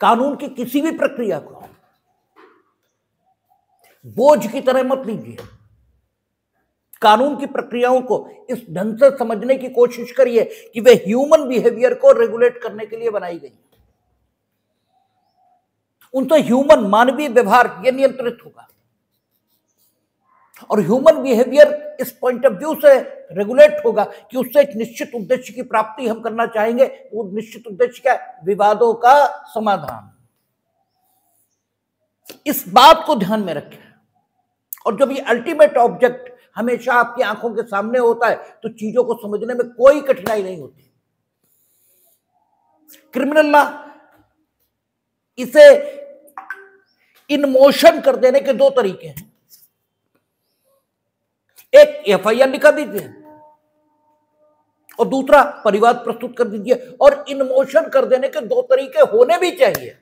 कानून की किसी भी प्रक्रिया को बोझ की तरह मत लीजिए। कानून की प्रक्रियाओं को इस ढंग से समझने की कोशिश करिए कि वे ह्यूमन बिहेवियर को रेगुलेट करने के लिए बनाई गई। उनसे ह्यूमन मानवीय व्यवहार यह नियंत्रित होगा, और ह्यूमन बिहेवियर इस पॉइंट ऑफ व्यू से रेगुलेट होगा कि उससे एक निश्चित उद्देश्य की प्राप्ति हम करना चाहेंगे। वो निश्चित उद्देश्य क्या है? विवादों का समाधान। इस बात को ध्यान में रखें, और जब ये अल्टीमेट ऑब्जेक्ट हमेशा आपकी आंखों के सामने होता है तो चीजों को समझने में कोई कठिनाई नहीं होती। क्रिमिनल लॉ इसे इन मोशन कर देने के दो तरीके हैं। एक एफआईआर लिखा दीजिए और दूसरा परिवाद प्रस्तुत कर दीजिए, और इन मोशन कर देने के दो तरीके होने भी चाहिए,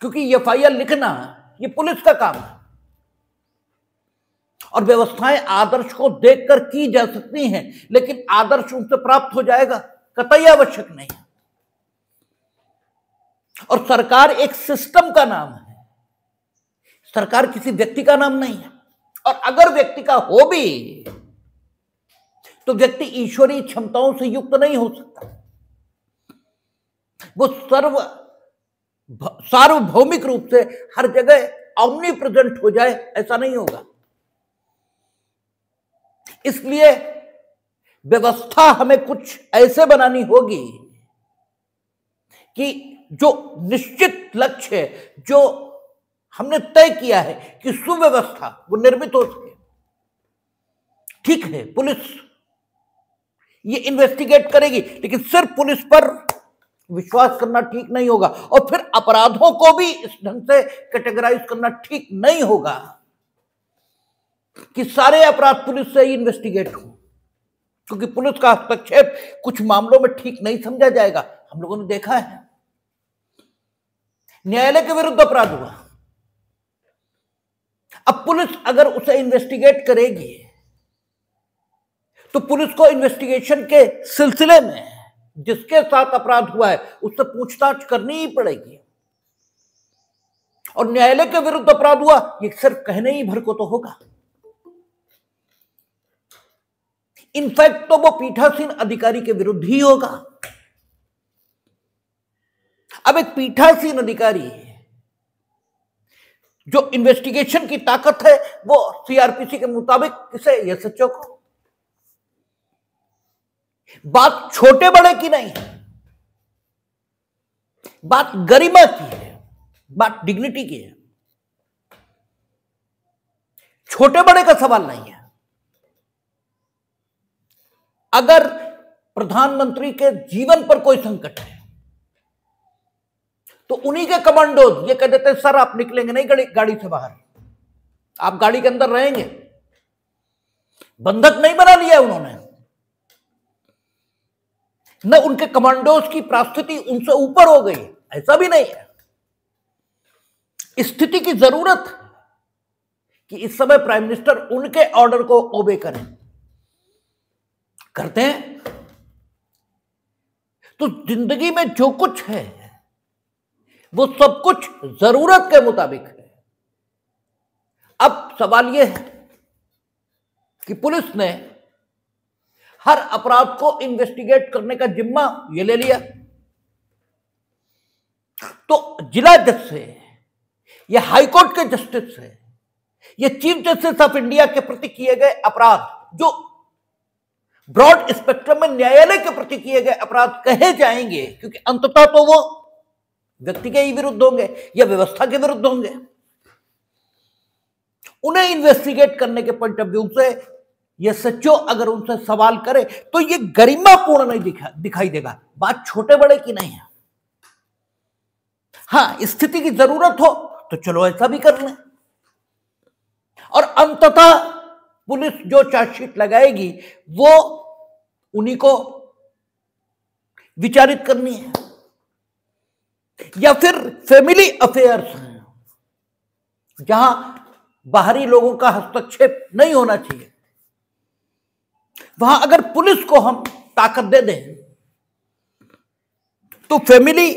क्योंकि एफआईआर लिखना ये पुलिस का काम है और व्यवस्थाएं आदर्श को देखकर की जा सकती हैं, लेकिन आदर्श उनसे प्राप्त हो जाएगा कतई आवश्यक नहीं है। और सरकार एक सिस्टम का नाम है, सरकार किसी व्यक्ति का नाम नहीं है। और अगर व्यक्ति का हो भी तो व्यक्ति ईश्वरीय क्षमताओं से युक्त नहीं हो सकता। वो सार्वभौमिक रूप से हर जगह ऑमनी प्रेजेंट हो जाए, ऐसा नहीं होगा। इसलिए व्यवस्था हमें कुछ ऐसे बनानी होगी कि जो निश्चित लक्ष्य है, जो हमने तय किया है कि सुव्यवस्था वो निर्मित हो सके। ठीक है, पुलिस ये इन्वेस्टिगेट करेगी, लेकिन सिर्फ पुलिस पर विश्वास करना ठीक नहीं होगा, और फिर अपराधों को भी इस ढंग से कैटेगराइज करना ठीक नहीं होगा कि सारे अपराध पुलिस से ही इन्वेस्टिगेट हो, क्योंकि पुलिस का हस्तक्षेप कुछ मामलों में ठीक नहीं समझा जाएगा। हम लोगों ने देखा है, न्यायालय के विरुद्ध अपराध हुआ, अब पुलिस अगर उसे इन्वेस्टिगेट करेगी तो पुलिस को इन्वेस्टिगेशन के सिलसिले में जिसके साथ अपराध हुआ है उससे पूछताछ करनी ही पड़ेगी। और न्यायालय के विरुद्ध अपराध हुआ, ये सिर्फ कहने ही भर को तो होगा। इनफैक्ट तो वो पीठासीन अधिकारी के विरुद्ध ही होगा। अब एक पीठासीन अधिकारी जो इन्वेस्टिगेशन की ताकत है वो सीआरपीसी के मुताबिक किसे, एसएचओ को। बात छोटे बड़े की नहीं है, बात गरिमा की है, बात डिग्निटी की है। छोटे बड़े का सवाल नहीं है। अगर प्रधानमंत्री के जीवन पर कोई संकट है तो उन्हीं के कमांडोज ये कह देते हैं, सर आप निकलेंगे नहीं गाड़ी से बाहर, आप गाड़ी के अंदर रहेंगे। बंधक नहीं बना लिया उन्होंने, न उनके कमांडोज की परिस्थिति उनसे ऊपर हो गई, ऐसा भी नहीं है। स्थिति की जरूरत है कि इस समय प्राइम मिनिस्टर उनके ऑर्डर को ओबे करें, करते हैं तो जिंदगी में जो कुछ है वो सब कुछ जरूरत के मुताबिक है। अब सवाल यह है कि पुलिस ने हर अपराध को इन्वेस्टिगेट करने का जिम्मा ये ले लिया, तो जिला जज से या हाईकोर्ट के जस्टिस से या चीफ जस्टिस ऑफ इंडिया के प्रति किए गए अपराध, जो ब्रॉड स्पेक्ट्रम में न्यायालय के प्रति किए गए अपराध कहे जाएंगे, क्योंकि अंततः तो वो व्यक्ति के ही विरुद्ध होंगे या व्यवस्था के विरुद्ध होंगे, उन्हें इन्वेस्टिगेट करने के पॉइंट ऑफ व्यू से ये सच्चो अगर उनसे सवाल करे तो ये गरिमापूर्ण नहीं दिखाई देगा। बात छोटे बड़े की नहीं है। हां, स्थिति की जरूरत हो तो चलो ऐसा भी कर लें, और अंततः पुलिस जो चार्जशीट लगाएगी वो उन्हीं को विचारित करनी है। या फिर फैमिली अफेयर्स हैं जहां बाहरी लोगों का हस्तक्षेप नहीं होना चाहिए, वहां अगर पुलिस को हम ताकत दे दें तो फैमिली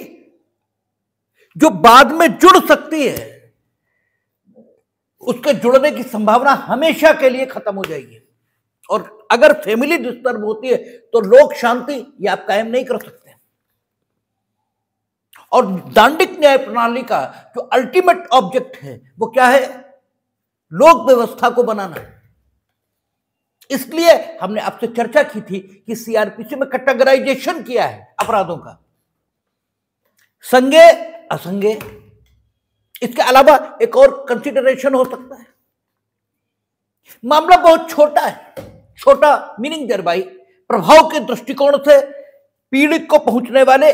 जो बाद में जुड़ सकती है, उसके जुड़ने की संभावना हमेशा के लिए खत्म हो जाएगी। और अगर फैमिली डिस्टर्ब होती है तो लोक शांति ये आप कायम नहीं कर सकते। और दांडिक न्याय प्रणाली का जो अल्टीमेट ऑब्जेक्ट है वो क्या है? लोक व्यवस्था को बनाना। इसलिए हमने आपसे चर्चा की थी कि सीआरपीसी में कैटेगराइजेशन किया है अपराधों का, संज्ञेय, असंज्ञेय। इसके अलावा एक और कंसिडरेशन हो सकता है, मामला बहुत छोटा है, छोटा मीनिंग देयरबाय प्रभाव के दृष्टिकोण से पीड़ित को पहुंचने वाले,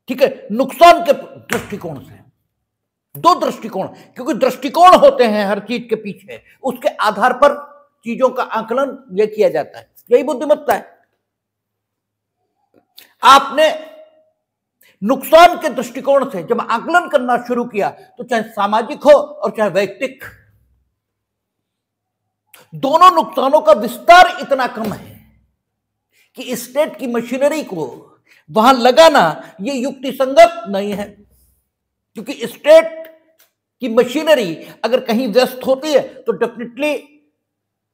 ठीक है, नुकसान के दृष्टिकोण से, दो दृष्टिकोण, क्योंकि दृष्टिकोण होते हैं हर चीज के पीछे, उसके आधार पर चीजों का आकलन यह किया जाता है। यही बुद्धिमत्ता है। आपने नुकसान के दृष्टिकोण से जब आकलन करना शुरू किया तो चाहे सामाजिक हो और चाहे वैयक्तिक, दोनों नुकसानों का विस्तार इतना कम है कि स्टेट की मशीनरी को वहां लगाना यह युक्तिसंगत नहीं है। क्योंकि स्टेट की मशीनरी अगर कहीं व्यस्त होती है तो डेफिनेटली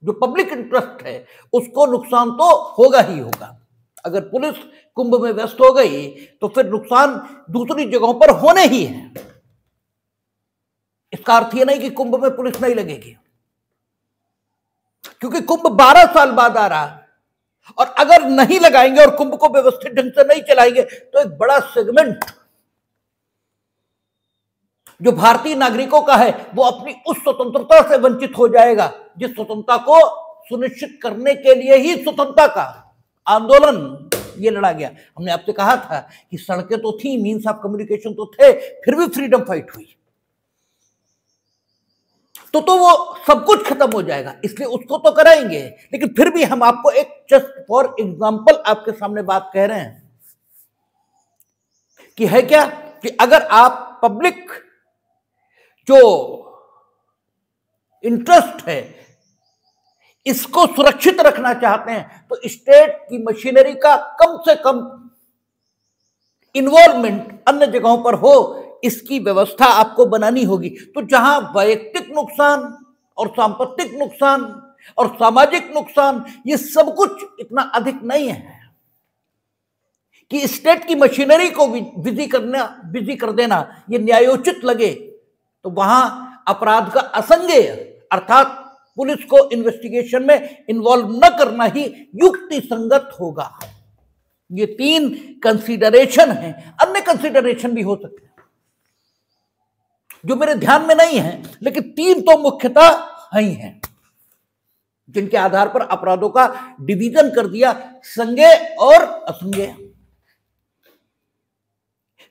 जो पब्लिक इंटरेस्ट है उसको नुकसान तो होगा ही होगा। अगर पुलिस कुंभ में व्यस्त हो गई तो फिर नुकसान दूसरी जगहों पर होने ही है। इसका अर्थ यह नहीं कि कुंभ में पुलिस नहीं लगेगी, क्योंकि कुंभ 12 साल बाद आ रहा है, और अगर नहीं लगाएंगे और कुंभ को व्यवस्थित ढंग से नहीं चलाएंगे तो एक बड़ा सेगमेंट जो भारतीय नागरिकों का है वो अपनी उस स्वतंत्रता से वंचित हो जाएगा जिस स्वतंत्रता को सुनिश्चित करने के लिए ही स्वतंत्रता का आंदोलन ये लड़ा गया। हमने आपसे कहा था कि सड़कें तो थी, मीन्स ऑफ कम्युनिकेशन तो थे, फिर भी फ्रीडम फाइट हुई तो वो सब कुछ खत्म हो जाएगा, इसलिए उसको तो कराएंगे। लेकिन फिर भी हम आपको एक जस्ट फॉर एग्जांपल आपके सामने बात कह रहे हैं कि है क्या कि अगर आप पब्लिक जो इंटरेस्ट है इसको सुरक्षित रखना चाहते हैं तो स्टेट की मशीनरी का कम से कम इन्वॉल्वमेंट अन्य जगहों पर हो, इसकी व्यवस्था आपको बनानी होगी। तो जहां वैयक्तिक नुकसान और सांपत्तिक नुकसान और सामाजिक नुकसान ये सब कुछ इतना अधिक नहीं है कि स्टेट की मशीनरी को बिजी कर देना ये न्यायोचित लगे, तो वहां अपराध का असंज्ञेय अर्थात पुलिस को इन्वेस्टिगेशन में इन्वॉल्व न करना ही युक्ति संगत होगा। ये 3 कंसीडरेशन हैं, अन्य कंसीडरेशन भी हो सकते हैं जो मेरे ध्यान में नहीं है, लेकिन 3 तो मुख्यतः ही हैं जिनके आधार पर अपराधों का डिवीजन कर दिया, संज्ञेय और असंज्ञेय।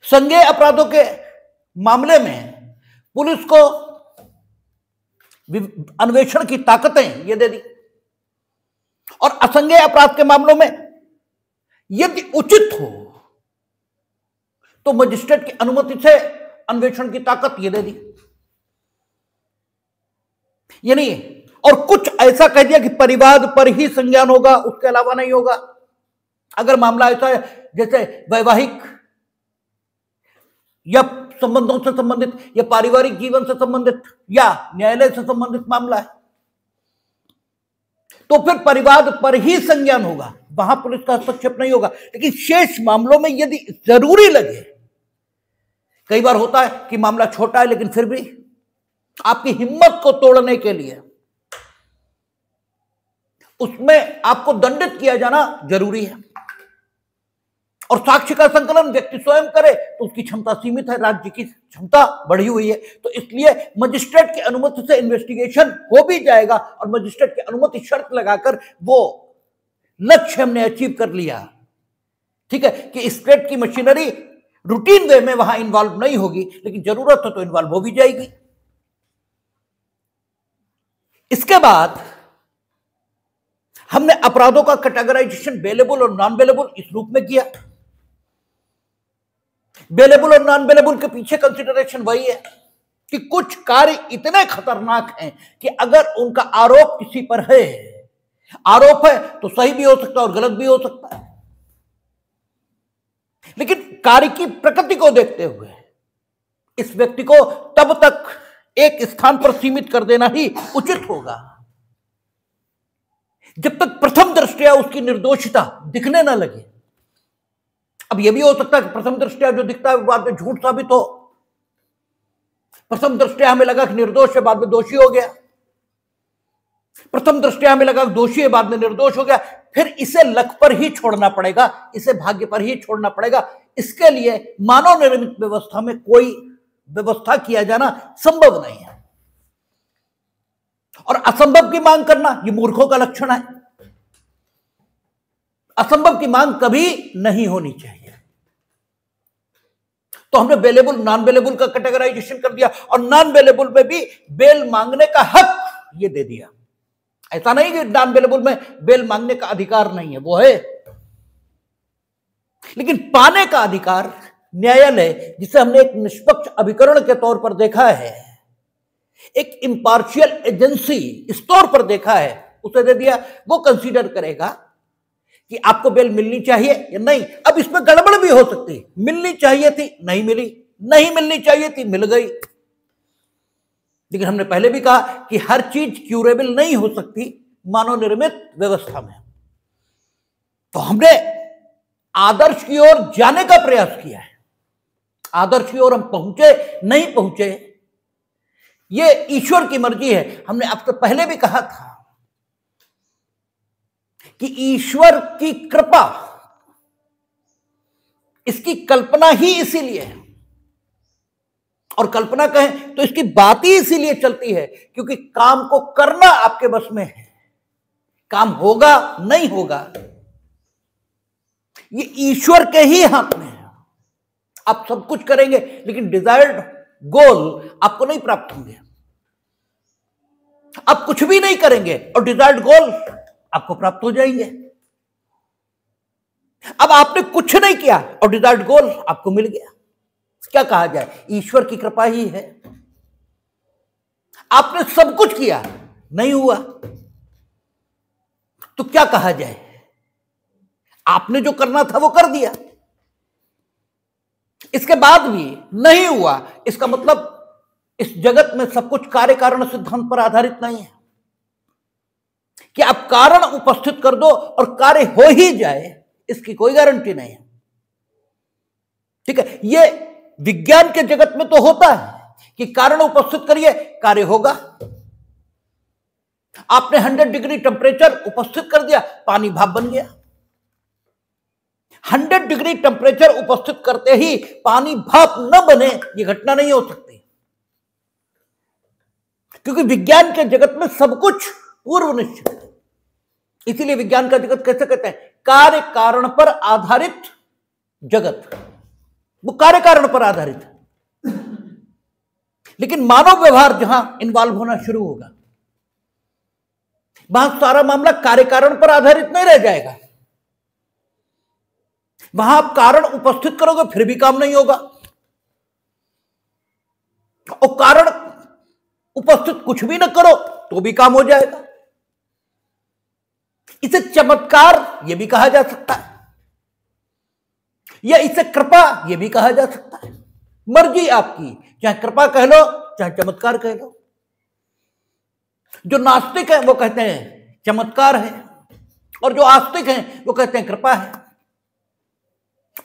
संज्ञेय अपराधों के मामले में पुलिस को अन्वेषण की ताकतें ये दे दी, और असंज्ञेय अपराध के मामलों में यदि उचित हो तो मजिस्ट्रेट की अनुमति से अन्वेषण की ताकत ये दे दी। यानी और कुछ ऐसा कह दिया कि परिवाद पर ही संज्ञान होगा, उसके अलावा नहीं होगा। अगर मामला ऐसा है जैसे वैवाहिक या संबंधों से संबंधित या पारिवारिक जीवन से संबंधित या न्यायालय से संबंधित मामला है तो फिर परिवाद पर ही संज्ञान होगा, वहां पुलिस का हस्तक्षेप नहीं होगा। लेकिन शेष मामलों में यदि जरूरी लगे, कई बार होता है कि मामला छोटा है लेकिन फिर भी आपकी हिम्मत को तोड़ने के लिए उसमें आपको दंडित किया जाना जरूरी है, और साक्ष्य का संकलन व्यक्ति स्वयं करे तो उसकी क्षमता सीमित है, राज्य की क्षमता बढ़ी हुई है, तो इसलिए मजिस्ट्रेट की अनुमति से इन्वेस्टिगेशन हो भी जाएगा, और मजिस्ट्रेट की अनुमति शर्त लगाकर वो लक्ष्य हमने अचीव कर लिया, ठीक है, कि स्टेट की मशीनरी रूटीन वे में वहां इन्वॉल्व नहीं होगी, लेकिन जरूरत हो तो इन्वॉल्व हो भी जाएगी। इसके बाद हमने अपराधों का कैटेगराइजेशन बेलेबल और नॉन बेलेबल इस रूप में किया। बेलेबल और नॉन बेलेबल के पीछे कंसिडरेशन वही है कि कुछ कार्य इतने खतरनाक हैं कि अगर उनका आरोप किसी पर है, आरोप है तो सही भी हो सकता है और गलत भी हो सकता है, लेकिन कार्य की प्रकृति को देखते हुए इस व्यक्ति को तब तक एक स्थान पर सीमित कर देना ही उचित होगा जब तक प्रथम दृष्टया उसकी निर्दोषता दिखने ना लगे। अब यह भी हो सकता है कि प्रथम दृष्टया जो दिखता है बाद में झूठ साबित हो। प्रथम दृष्टया हमें लगा कि निर्दोष है, बाद में दोषी हो गया। प्रथम दृष्टया हमें लगा कि दोषी है, बाद में निर्दोष हो गया। फिर इसे लक पर ही छोड़ना पड़ेगा, इसे भाग्य पर ही छोड़ना पड़ेगा। इसके लिए मानव निर्मित व्यवस्था में कोई व्यवस्था किया जाना संभव नहीं है। और असंभव की मांग करना यह मूर्खों का लक्षण है। असंभव की मांग कभी नहीं होनी चाहिए। तो हमने बेलेबल नॉन बेलेबल का कैटेगराइजेशन कर दिया और नॉन बेलेबल में भी बेल मांगने का हक ये दे दिया। ऐसा नहीं कि नॉन बेलेबल में बेल मांगने का अधिकार नहीं है, वो है, लेकिन पाने का अधिकार न्यायालय, जिसे हमने एक निष्पक्ष अभिकरण के तौर पर देखा है, एक इंपार्शियल एजेंसी इस तौर पर देखा है, उसे दे दिया। वो कंसीडर करेगा कि आपको बेल मिलनी चाहिए या नहीं। अब इसमें गड़बड़ भी हो सकती है, मिलनी चाहिए थी नहीं मिली, नहीं मिलनी चाहिए थी मिल गई। लेकिन हमने पहले भी कहा कि हर चीज क्यूरेबल नहीं हो सकती मानव निर्मित व्यवस्था में। तो हमने आदर्श की ओर जाने का प्रयास किया है। आदर्श की ओर हम पहुंचे नहीं पहुंचे, यह ईश्वर की मर्जी है। हमने आपसे पहले भी कहा था कि ईश्वर की कृपा, इसकी कल्पना ही इसीलिए है। और कल्पना कहें तो इसकी बात ही इसीलिए चलती है क्योंकि काम को करना आपके बस में है। काम होगा नहीं होगा ये ईश्वर के ही हाथ में है। आप सब कुछ करेंगे लेकिन डिजायर्ड गोल आपको नहीं प्राप्त होंगे। आप कुछ भी नहीं करेंगे और डिजायर्ड गोल आपको प्राप्त हो जाएंगे। अब आपने कुछ नहीं किया और डिजायर्ड गोल आपको मिल गया। क्या कहा जाए? ईश्वर की कृपा ही है। आपने सब कुछ किया, नहीं हुआ, तो क्या कहा जाए? आपने जो करना था वो कर दिया, इसके बाद भी नहीं हुआ, इसका मतलब इस जगत में सब कुछ कार्य कारण सिद्धांत पर आधारित नहीं है कि आप कारण उपस्थित कर दो और कार्य हो ही जाए, इसकी कोई गारंटी नहीं है। ठीक है, ये विज्ञान के जगत में तो होता है कि कारण उपस्थित करिए कार्य होगा। आपने 100 डिग्री टेम्परेचर उपस्थित कर दिया, पानी भाप बन गया। 100 डिग्री टेम्परेचर उपस्थित करते ही पानी भाप न बने, यह घटना नहीं हो सकती क्योंकि विज्ञान के जगत में सब कुछ पूर्व निश्चित है। इसीलिए विज्ञान का जगत कैसे कहते हैं? कार्य कारण पर आधारित जगत। वो कार्य कारण पर आधारित है। लेकिन मानव व्यवहार जहां इन्वॉल्व होना शुरू होगा, वहां सारा मामला कार्य कारण पर आधारित नहीं रह जाएगा। वहां आप कारण उपस्थित करोगे फिर भी काम नहीं होगा, और कारण उपस्थित कुछ भी ना करो तो भी काम हो जाएगा। इसे चमत्कार यह भी कहा जा सकता है, या इसे कृपा यह भी कहा जा सकता है। मर्जी आपकी, चाहे कृपा कह लो चाहे चमत्कार कह लो। जो नास्तिक है वो कहते हैं चमत्कार है, और जो आस्तिक हैं वो कहते हैं कृपा है।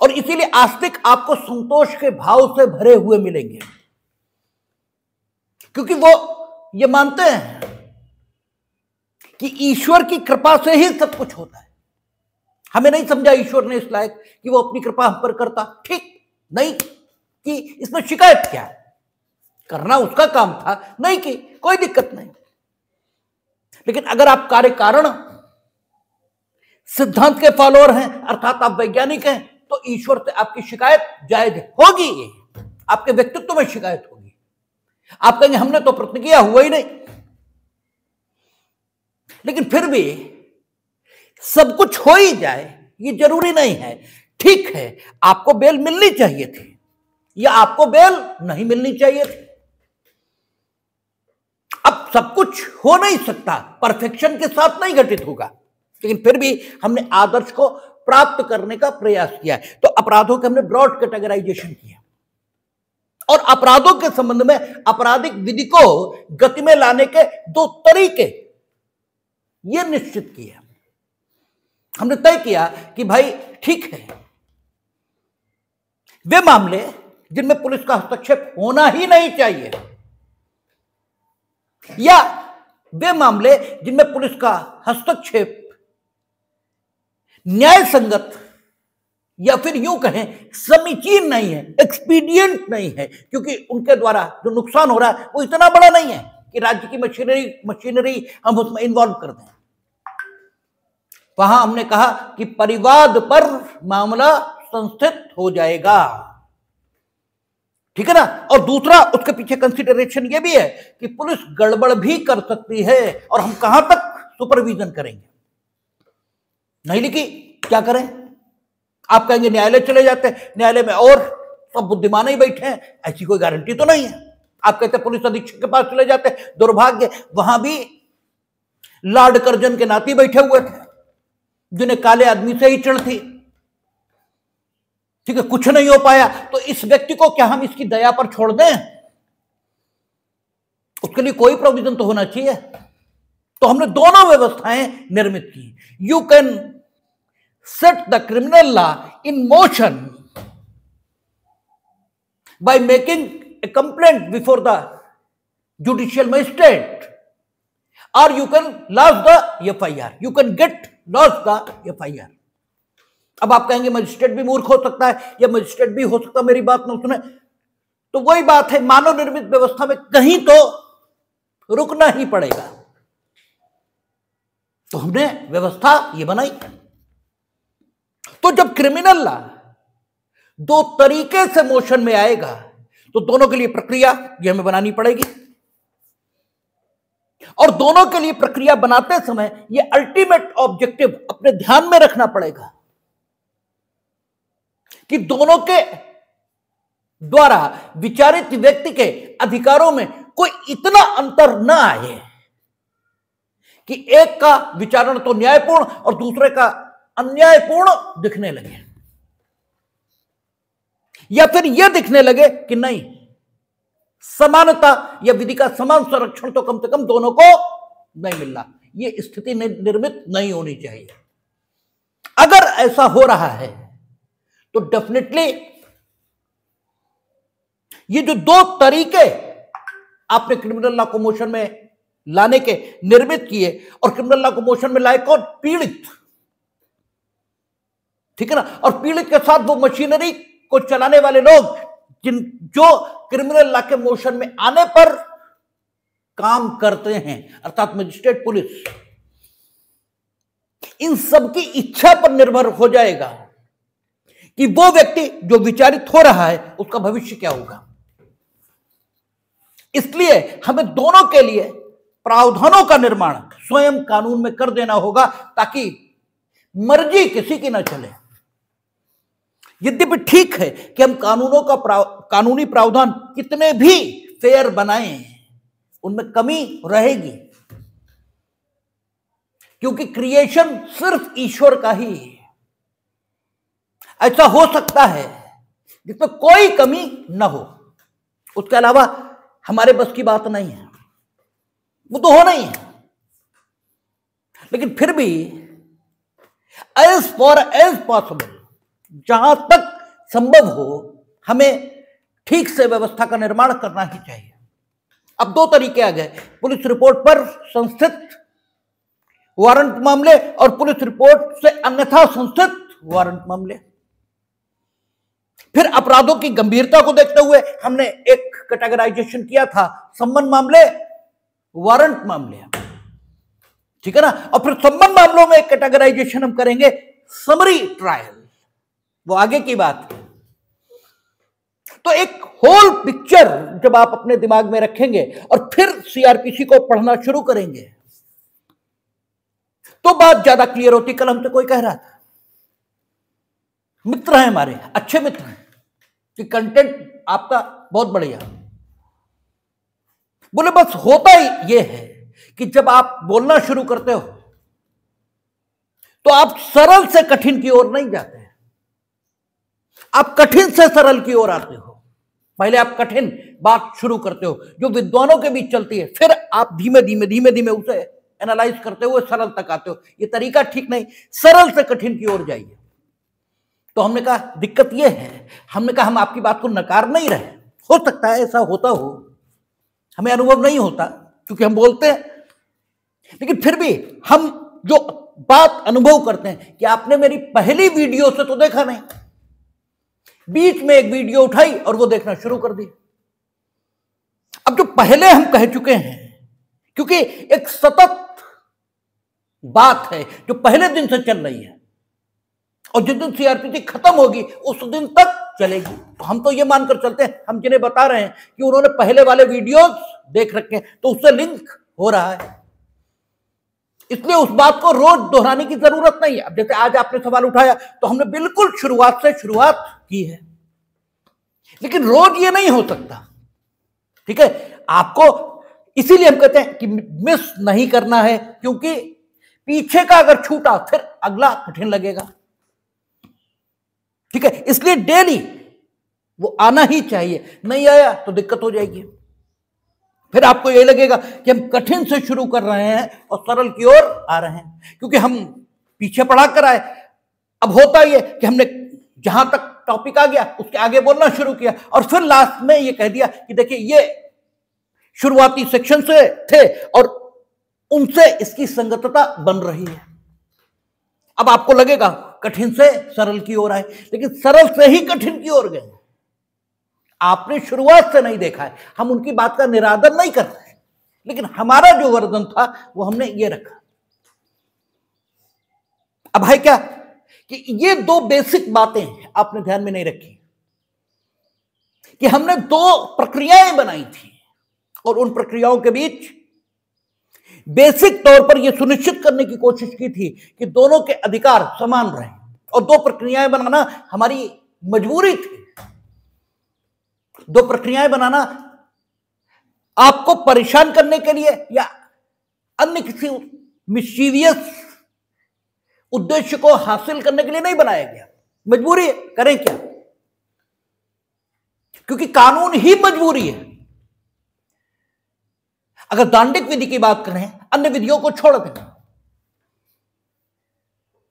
और इसीलिए आस्तिक आपको संतोष के भाव से भरे हुए मिलेंगे, क्योंकि वो ये मानते हैं कि ईश्वर की कृपा से ही सब कुछ होता है। हमें नहीं समझा ईश्वर ने इस लायक कि वो अपनी कृपा हम पर करता, ठीक नहीं कि इसमें शिकायत क्या है? करना उसका काम था, नहीं कि कोई दिक्कत नहीं। लेकिन अगर आप कार्य कारण सिद्धांत के फॉलोअर हैं, अर्थात आप वैज्ञानिक हैं, तो ईश्वर से आपकी शिकायत जायज होगी। आपके व्यक्तित्व में शिकायत होगी। आप कहेंगे हमने तो प्रयत्न किया, हुआ ही नहीं। लेकिन फिर भी सब कुछ हो ही जाए ये जरूरी नहीं है। ठीक है, आपको बेल मिलनी चाहिए थी या आपको बेल नहीं मिलनी चाहिए थी। अब सब कुछ हो नहीं सकता, परफेक्शन के साथ नहीं घटित होगा, लेकिन फिर भी हमने आदर्श को प्राप्त करने का प्रयास किया है। तो अपराधों के हमने ब्रॉड कैटेगराइजेशन किया और अपराधों के संबंध में आपराधिक विधि को गति में लाने के दो तरीके ये निश्चित किए। हमने तय किया कि भाई ठीक है, वे मामले जिनमें पुलिस का हस्तक्षेप होना ही नहीं चाहिए या वे मामले जिनमें पुलिस का हस्तक्षेप न्याय संगत या फिर यूं कहें समीचीन नहीं है, एक्सपीडिएंट नहीं है, क्योंकि उनके द्वारा जो नुकसान हो रहा है वो इतना बड़ा नहीं है कि राज्य की मशीनरी हम उसमें इन्वॉल्व कर दें। वहां हमने कहा कि परिवाद पर मामला संस्थित हो जाएगा, ठीक है ना। और दूसरा उसके पीछे कंसीडरेशन ये भी है कि पुलिस गड़बड़ भी कर सकती है और हम कहां तक सुपरविजन करेंगे। नहीं लिखी क्या करें? आप कहेंगे न्यायालय चले जाते हैं, न्यायालय में और सब बुद्धिमान ही बैठे हैं, ऐसी कोई गारंटी तो नहीं है। आप कहते पुलिस अधीक्षक के पास चले जाते, दुर्भाग्य वहां भी लार्ड कर्जन के नाती बैठे हुए थे जिन्हें काले आदमी से ही चिढ़ थी, ठीक है, कुछ नहीं हो पाया। तो इस व्यक्ति को क्या हम इसकी दया पर छोड़ दें? उसके लिए कोई प्रोविजन तो होना चाहिए। तो हमने दोनों व्यवस्थाएं निर्मित की। You can set the criminal law in motion by making a complaint before the judicial magistrate, or you can lodge the FIR. You can get lodge the FIR. अब आप कहेंगे मजिस्ट्रेट भी मूर्ख हो सकता है या मजिस्ट्रेट भी हो सकता है मेरी बात न सुने, तो वही बात है, मानव निर्मित व्यवस्था में कहीं तो रुकना ही पड़ेगा। तो हमने व्यवस्था ये बनाई। तो जब क्रिमिनल लॉ दो तरीके से मोशन में आएगा तो दोनों के लिए प्रक्रिया ये हमें बनानी पड़ेगी और दोनों के लिए प्रक्रिया बनाते समय ये अल्टीमेट ऑब्जेक्टिव अपने ध्यान में रखना पड़ेगा कि दोनों के द्वारा विचारित व्यक्ति के अधिकारों में कोई इतना अंतर ना आए कि एक का विचारण तो न्यायपूर्ण और दूसरे का अन्यायपूर्ण दिखने लगे, या फिर यह दिखने लगे कि नहीं, समानता या विधि का समान संरक्षण तो कम से कम दोनों को नहीं मिल रहा। यह स्थिति निर्मित नहीं होनी चाहिए। अगर ऐसा हो रहा है तो डेफिनेटली ये जो दो तरीके आपने क्रिमिनल लॉ को मोशन में लाने के निर्मित किए, और क्रिमिनल लॉ को मोशन में लाए कौन? पीड़ित, ठीक है ना। और पीड़ित के साथ वो मशीनरी को चलाने वाले लोग जो क्रिमिनल लॉ के मोशन में आने पर काम करते हैं, अर्थात मजिस्ट्रेट, पुलिस, इन सब की इच्छा पर निर्भर हो जाएगा कि वो व्यक्ति जो विचारित हो रहा है उसका भविष्य क्या होगा। इसलिए हमें दोनों के लिए प्रावधानों का निर्माण स्वयं कानून में कर देना होगा ताकि मर्जी किसी की ना चले। यद्यपि ठीक है कि हम कानूनों का कानूनी प्रावधान कितने भी फेयर बनाएं, उनमें कमी रहेगी, क्योंकि क्रिएशन सिर्फ ईश्वर का ही है। ऐसा हो सकता है जिसमें कोई कमी ना हो, उसके अलावा हमारे बस की बात नहीं है, वो तो होना ही है। लेकिन फिर भी एज फॉर एज पॉसिबल, जहां तक संभव हो, हमें ठीक से व्यवस्था का निर्माण करना ही चाहिए। अब दो तरीके आ गए, पुलिस रिपोर्ट पर संस्थित वारंट मामले और पुलिस रिपोर्ट से अन्यथा संस्थित वारंट मामले। फिर अपराधों की गंभीरता को देखते हुए हमने एक कैटेगराइजेशन किया था, सम्मन मामले, वारंट मामले, ठीक है ना। और फिर सम्मन मामलों में एक कैटेगराइजेशन हम करेंगे, समरी ट्रायल, वो आगे की बात है। तो एक होल पिक्चर जब आप अपने दिमाग में रखेंगे और फिर सीआरपीसी को पढ़ना शुरू करेंगे तो बात ज्यादा क्लियर होती। कल हमसे कोई कह रहा था, मित्र हैं हमारे, अच्छे मित्र हैं, कि कंटेंट आपका बहुत बढ़िया, बोले बस होता ही यह है कि जब आप बोलना शुरू करते हो तो आप सरल से कठिन की ओर नहीं जाते, आप कठिन से सरल की ओर आते हो। पहले आप कठिन बात शुरू करते हो जो विद्वानों के बीच चलती है, फिर आप धीमे धीमे धीमे धीमे उसे एनालाइज करते हुए सरल तक आते हो। ये तरीका ठीक नहीं, सरल से कठिन की ओर जाइए। तो हमने कहा दिक्कत ये है, हमने कहा हम आपकी बात को नकार नहीं रहे, हो सकता है ऐसा होता हो, हमें अनुभव नहीं होता क्योंकि हम बोलते हैं, लेकिन फिर भी हम जो बात अनुभव करते हैं कि आपने मेरी पहली वीडियो से तो देखा नहीं, बीच में एक वीडियो उठाई और वो देखना शुरू कर दी। अब जो पहले हम कह चुके हैं, क्योंकि एक सतत बात है जो पहले दिन से चल रही है और जिस दिन सीआरपीसी खत्म होगी उस दिन तक चलेगी, तो हम तो ये मानकर चलते हैं, हम जिन्हें बता रहे हैं कि उन्होंने पहले वाले वीडियोस देख रखे हैं तो उससे लिंक हो रहा है, इसलिए उस बात को रोज दोहराने की जरूरत नहीं है। अब जैसे आज आपने सवाल उठाया तो हमने बिल्कुल शुरुआत से शुरुआत की है, लेकिन रोज ये नहीं हो सकता, ठीक है। आपको इसीलिए हम कहते हैं कि मिस नहीं करना है, क्योंकि पीछे का अगर छूटा फिर अगला कठिन लगेगा, ठीक है। इसलिए डेली वो आना ही चाहिए, नहीं आया तो दिक्कत हो जाएगी, फिर आपको ये लगेगा कि हम कठिन से शुरू कर रहे हैं और सरल की ओर आ रहे हैं, क्योंकि हम पीछे पढ़ा कर आए। अब होता ही है कि हमने जहां तक टॉपिक आ गया उसके आगे बोलना शुरू किया और फिर लास्ट में ये कह दिया कि देखिए ये शुरुआती सेक्शन से थे और उनसे इसकी संगतता बन रही है। अब आपको लगेगा कठिन से सरल की ओर आए, लेकिन सरल से ही कठिन की ओर गए, आपने शुरुआत से नहीं देखा है। हम उनकी बात का निरादर नहीं कर रहे, लेकिन हमारा जो वर्जन था वो हमने ये रखा। अब है क्या कि ये दो बेसिक बातें आपने ध्यान में नहीं रखी कि हमने दो प्रक्रियाएं बनाई थी और उन प्रक्रियाओं के बीच बेसिक तौर पर यह सुनिश्चित करने की कोशिश की थी कि दोनों के अधिकार समान रहें, और दो प्रक्रियाएं बनाना हमारी मजबूरी थी। दो प्रक्रियाएं बनाना आपको परेशान करने के लिए या अन्य किसी मिशीवियस उद्देश्य को हासिल करने के लिए नहीं बनाया गया, मजबूरी है, करें क्या, क्योंकि कानून ही मजबूरी है। अगर दांडिक विधि की बात करें, अन्य विधियों को छोड़ दें,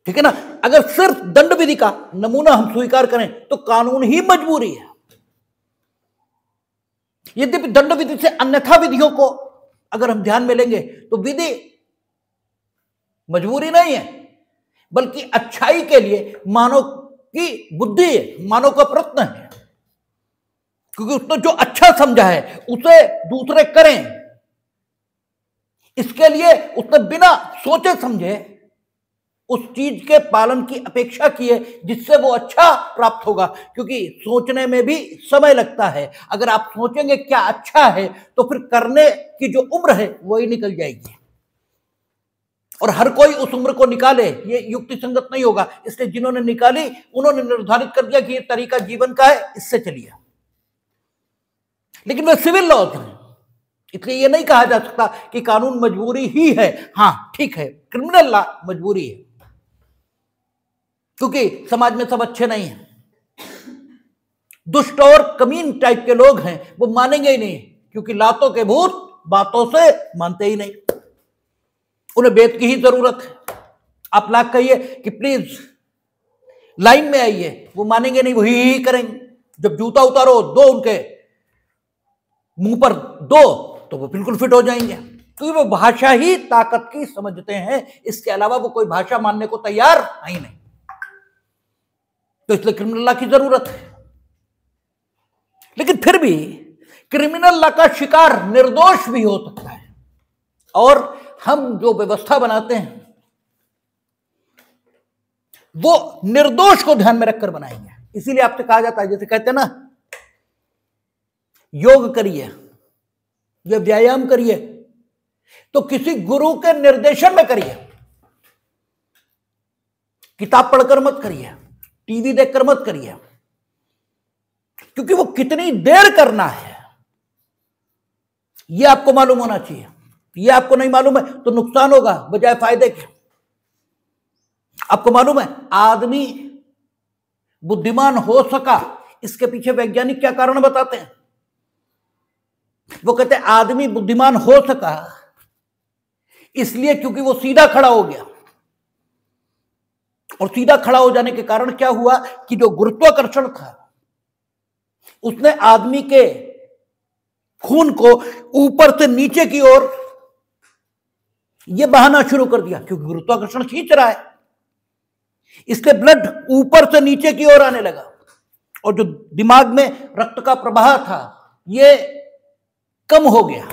ठीक है ना, अगर सिर्फ दंड विधि का नमूना हम स्वीकार करें तो कानून ही मजबूरी है। यद्यपि दंड विधि से अन्यथा विधियों को अगर हम ध्यान में लेंगे तो विधि मजबूरी नहीं है, बल्कि अच्छाई के लिए मानव की बुद्धि है, मानव का प्रयत्न है, क्योंकि उसने जो अच्छा समझा है उसे दूसरे करें, इसके लिए उसने बिना सोचे समझे उस चीज के पालन की अपेक्षा की है जिससे वो अच्छा प्राप्त होगा, क्योंकि सोचने में भी समय लगता है। अगर आप सोचेंगे क्या अच्छा है तो फिर करने की जो उम्र है वही निकल जाएगी, और हर कोई उस उम्र को निकाले ये युक्ति संगत नहीं होगा। इसलिए जिन्होंने निकाली उन्होंने निर्धारित कर दिया कि ये तरीका जीवन का है, इससे चलिए, लेकिन वे सिविल लॉज हैं, इसलिए ये नहीं कहा जा सकता कि कानून मजबूरी ही है। हां ठीक है, क्रिमिनल लॉ मजबूरी है, क्योंकि समाज में सब अच्छे नहीं हैं, दुष्ट और कमीन टाइप के लोग हैं, वो मानेंगे ही नहीं, क्योंकि लातों के भूत बातों से मानते ही नहीं, उन्हें वेद की ही जरूरत है। आप लाख कहिए कि प्लीज लाइन में आइए, वो मानेंगे नहीं, वही करेंगे। जब जूता उतारो दो उनके मुंह पर दो तो वो बिल्कुल फिट हो जाएंगे, क्योंकि वो भाषा ही ताकत की समझते हैं, इसके अलावा वो कोई भाषा मानने को तैयार है नहीं। तो इसलिए क्रिमिनल लॉ की जरूरत है, लेकिन फिर भी क्रिमिनल लॉ का शिकार निर्दोष भी हो सकता है, और हम जो व्यवस्था बनाते हैं वो निर्दोष को ध्यान में रखकर बनाएंगे। इसीलिए आपसे कहा जाता है, जैसे कहते हैं ना, योग करिए या व्यायाम करिए तो किसी गुरु के निर्देशन में करिए, किताब पढ़कर मत करिए, टीवी देखकर मत करिए, क्योंकि वो कितनी देर करना है ये आपको मालूम होना चाहिए। ये आपको नहीं मालूम है तो नुकसान होगा बजाय फायदे के। आपको मालूम है आदमी बुद्धिमान हो सका, इसके पीछे वैज्ञानिक क्या कारण बताते हैं? वो कहते हैं आदमी बुद्धिमान हो सका इसलिए क्योंकि वो सीधा खड़ा हो गया, और सीधा खड़ा हो जाने के कारण क्या हुआ कि जो गुरुत्वाकर्षण था उसने आदमी के खून को ऊपर से नीचे की ओर यह बहाना शुरू कर दिया, क्योंकि गुरुत्वाकर्षण खींच रहा है, इसलिए ब्लड ऊपर से नीचे की ओर आने लगा, और जो दिमाग में रक्त का प्रवाह था यह कम हो गया,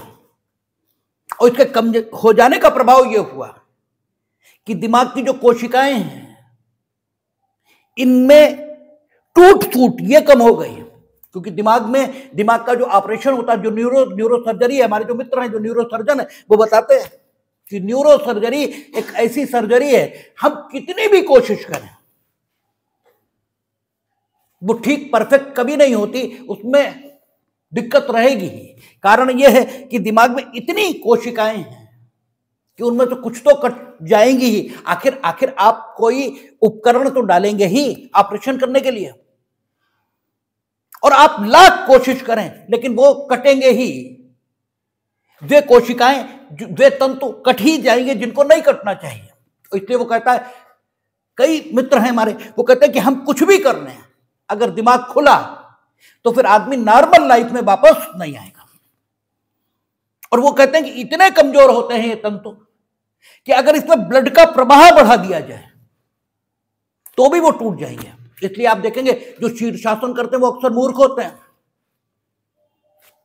और इसके कम हो जाने का प्रभाव यह हुआ कि दिमाग की जो कोशिकाएं हैं इनमें टूट फूट ये कम हो गई, क्योंकि दिमाग का जो ऑपरेशन होता है, जो न्यूरो सर्जरी है, हमारे जो मित्र हैं जो न्यूरो सर्जन है वो बताते हैं कि न्यूरो सर्जरी एक ऐसी सर्जरी है, हम कितनी भी कोशिश करें वो ठीक परफेक्ट कभी नहीं होती, उसमें दिक्कत रहेगी ही। कारण यह है कि दिमाग में इतनी कोशिकाएं हैं कि उनमें तो कुछ तो कट जाएंगी ही, आखिर आप कोई उपकरण तो डालेंगे ही ऑपरेशन करने के लिए, और आप लाख कोशिश करें लेकिन वो कटेंगे ही, वे कोशिकाएं वे तंतु कट ही जाएंगे जिनको नहीं कटना चाहिए। तो इसलिए वो कहता है, कई मित्र हैं हमारे वो कहते हैं कि हम कुछ भी कर लें, अगर दिमाग खुला तो फिर आदमी नॉर्मल लाइफ में वापस नहीं आएगा। और वो कहते हैं कि इतने कमजोर होते हैं ये तंतु कि अगर इसमें ब्लड का प्रवाह बढ़ा दिया जाए तो भी वो टूट जाएंगे। इसलिए आप देखेंगे जो शीर्षासन करते हैं वो अक्सर मूर्ख होते हैं,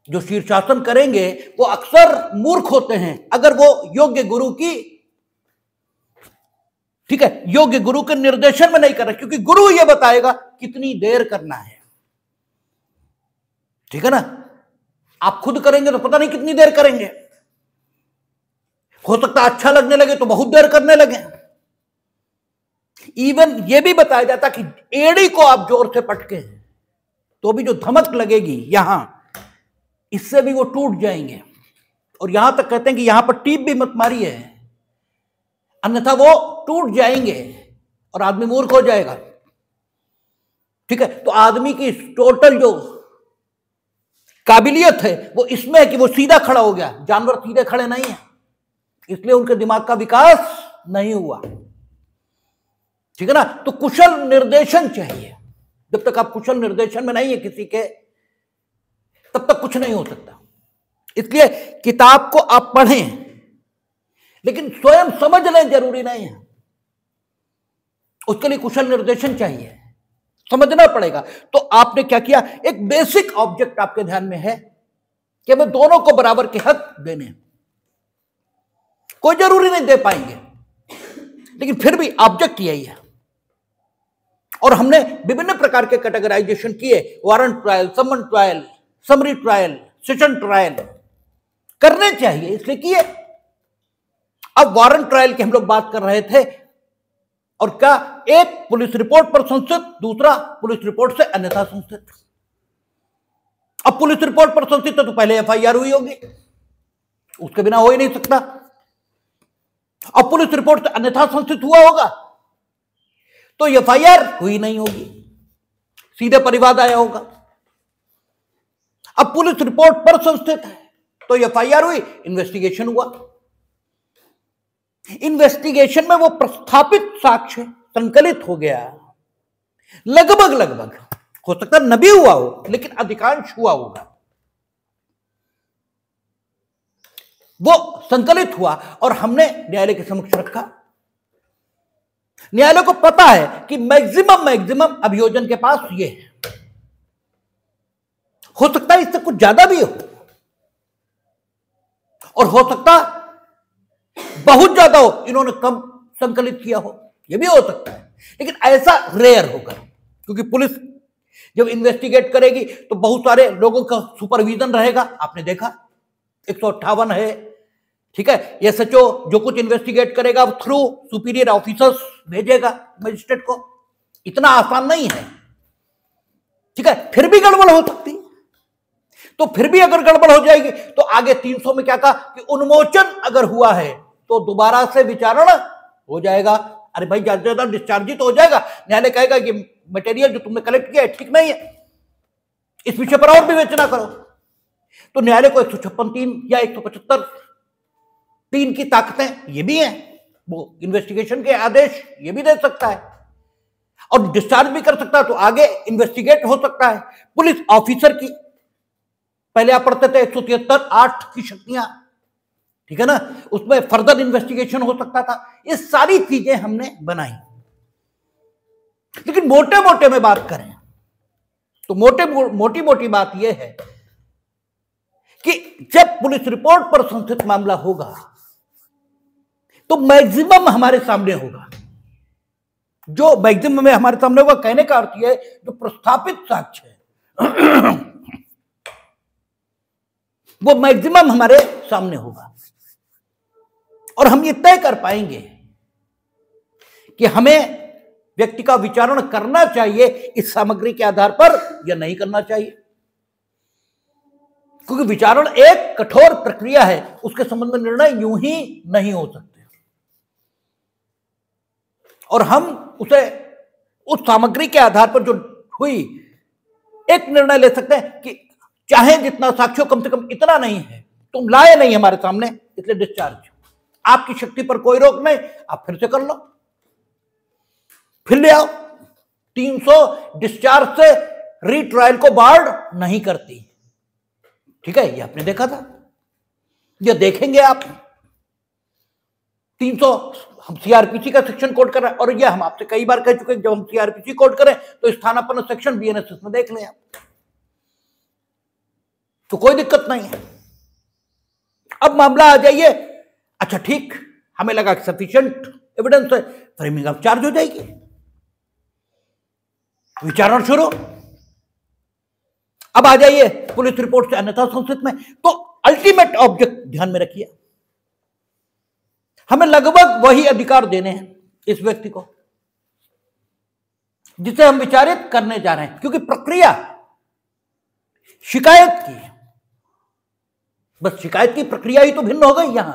जो शीर्षासन करेंगे वो अक्सर मूर्ख होते हैं, अगर वो योग्य गुरु की, ठीक है, योग्य गुरु के निर्देशन में नहीं कर रहे, क्योंकि गुरु ये बताएगा कितनी देर करना है, ठीक है ना। आप खुद करेंगे तो पता नहीं कितनी देर करेंगे, हो सकता है अच्छा लगने लगे तो बहुत देर करने लगे। इवन ये भी बताया जाता कि एड़ी को आप जोर से पटके तो भी जो धमक लगेगी यहां, इससे भी वो टूट जाएंगे। और यहां तक कहते हैं कि यहां पर टीप भी मत मारिए, अन्यथा वो टूट जाएंगे और आदमी मूर्ख हो जाएगा, ठीक है। तो आदमी की टोटल जो काबिलियत है वो इसमें है कि वो सीधा खड़ा हो गया, जानवर सीधे खड़े नहीं है, इसलिए उनके दिमाग का विकास नहीं हुआ, ठीक है ना। तो कुशल निर्देशन चाहिए, जब तक आप कुशल निर्देशन में नहीं है किसी के, तब तक कुछ नहीं हो सकता। इसलिए किताब को आप पढ़ें लेकिन स्वयं समझ लें जरूरी नहीं है, उसके लिए कुशल निर्देशन चाहिए, समझना पड़ेगा। तो आपने क्या किया, एक बेसिक ऑब्जेक्ट आपके ध्यान में है कि हमें दोनों को बराबर के हक देने, कोई जरूरी नहीं दे पाएंगे लेकिन फिर भी ऑब्जेक्ट यही है। और हमने विभिन्न प्रकार के कैटेगराइजेशन किए, warrant trial, summons trial, summary trial, session trial करने चाहिए, इसलिए किए। अब वारंट ट्रायल की हम लोग बात कर रहे थे, और क्या, एक पुलिस रिपोर्ट पर संस्थित, दूसरा पुलिस रिपोर्ट से अन्यथा संस्थित। अब पुलिस रिपोर्ट पर संस्थित है तो पहले एफआईआर हुई होगी, उसके बिना हो ही नहीं सकता। अब पुलिस रिपोर्ट से अन्यथा संस्थित हुआ होगा तो एफआईआर हुई नहीं होगी, सीधे परिवाद आया होगा। अब पुलिस रिपोर्ट पर संस्थित है तो एफआईआर हुई, इन्वेस्टिगेशन हुआ, इन्वेस्टिगेशन में वो प्रस्थापित साक्ष्य संकलित हो गया, लगभग हो सकता है न भी हुआ हो लेकिन अधिकांश हुआ होगा, वो संकलित हुआ और हमने न्यायालय के समक्ष रखा। न्यायालय को पता है कि मैक्सिमम अभियोजन के पास ये है, हो सकता है इससे कुछ ज्यादा भी हो और हो सकता बहुत ज्यादा हो, इन्होंने कम संकलित किया हो, यह भी हो सकता है, लेकिन ऐसा रेयर होगा, क्योंकि पुलिस जब इन्वेस्टिगेट करेगी तो बहुत सारे लोगों का सुपरविजन रहेगा। आपने देखा 158 है, ठीक है, एसएचओ जो कुछ इन्वेस्टिगेट करेगा थ्रू सुपीरियर ऑफिसर्स भेजेगा मजिस्ट्रेट को, इतना आसान नहीं है, ठीक है। फिर भी गड़बड़ हो सकती, तो फिर भी अगर गड़बड़ हो जाएगी तो आगे 300 में क्या कहा कि उन्मोचन अगर हुआ है तो दोबारा से विचारण हो जाएगा, अरे भाई ज्यादा ज्यादा डिस्चार्ज ही तो हो जाएगा। न्यायालय कहेगा कि मटेरियल जो तुमने कलेक्ट किया है ठीक नहीं है, इस विषय पर और विवेचना करो। तो न्यायालय को 156(3) या 175(3) की ताकतें ये भी हैं, वो इन्वेस्टिगेशन के आदेश ये भी दे सकता है और डिस्चार्ज भी कर सकता है, तो आगे इन्वेस्टिगेट हो सकता है। पुलिस ऑफिसर की पहले आप पढ़ते थे 173(8) की शक्तियां, ठीक है ना, उसमें फर्दर इन्वेस्टिगेशन हो सकता था। ये सारी चीजें हमने बनाई। लेकिन मोटे मोटे में बात करें तो मोटी मोटी बात यह है कि जब पुलिस रिपोर्ट पर संस्थित मामला होगा तो मैक्सिमम हमारे सामने होगा। जो मैक्सिमम में हमारे सामने होगा, कहने का अर्थ यह है जो प्रस्थापित साक्ष्य है वो मैक्सिमम हमारे सामने होगा और हम ये तय कर पाएंगे कि हमें व्यक्ति का विचारण करना चाहिए इस सामग्री के आधार पर या नहीं करना चाहिए, क्योंकि विचारण एक कठोर प्रक्रिया है, उसके संबंध में निर्णय यूं ही नहीं हो सकते और हम उसे उस सामग्री के आधार पर जो हुई एक निर्णय ले सकते हैं कि चाहे जितना साक्ष्य कम से कम इतना नहीं है, तुम लाए नहीं हमारे सामने, इसलिए डिस्चार्ज। आपकी शक्ति पर कोई रोक नहीं, आप फिर से कर लो, फिर ले आओ। 300 डिस्चार्ज से रीट्रायल को बार नहीं करती, ठीक है, ये आपने देखा था, ये देखेंगे आप। 300 हम सीआरपीसी का सेक्शन कोड कर रहे हैं और ये हम आपसे कई बार कह चुके हैं, जब हम सीआरपीसी कोड करें तो स्थानापन्न सेक्शन बीएनएसएस में देख लें आप, तो कोई दिक्कत नहीं है। अब मामला आ जाइए, अच्छा ठीक, हमें लगा कि सफिशिएंट एविडेंस है, फ्रेमिंग ऑफ चार्ज हो जाएगी, विचारण शुरू। अब आ जाइए पुलिस रिपोर्ट से अन्यथा संस्थित में, तो अल्टीमेट ऑब्जेक्ट ध्यान में रखिए, हमें लगभग वही अधिकार देने हैं इस व्यक्ति को जिसे हम विचारित करने जा रहे हैं, क्योंकि प्रक्रिया शिकायत की, बस शिकायत की प्रक्रिया ही तो भिन्न हो गई यहां।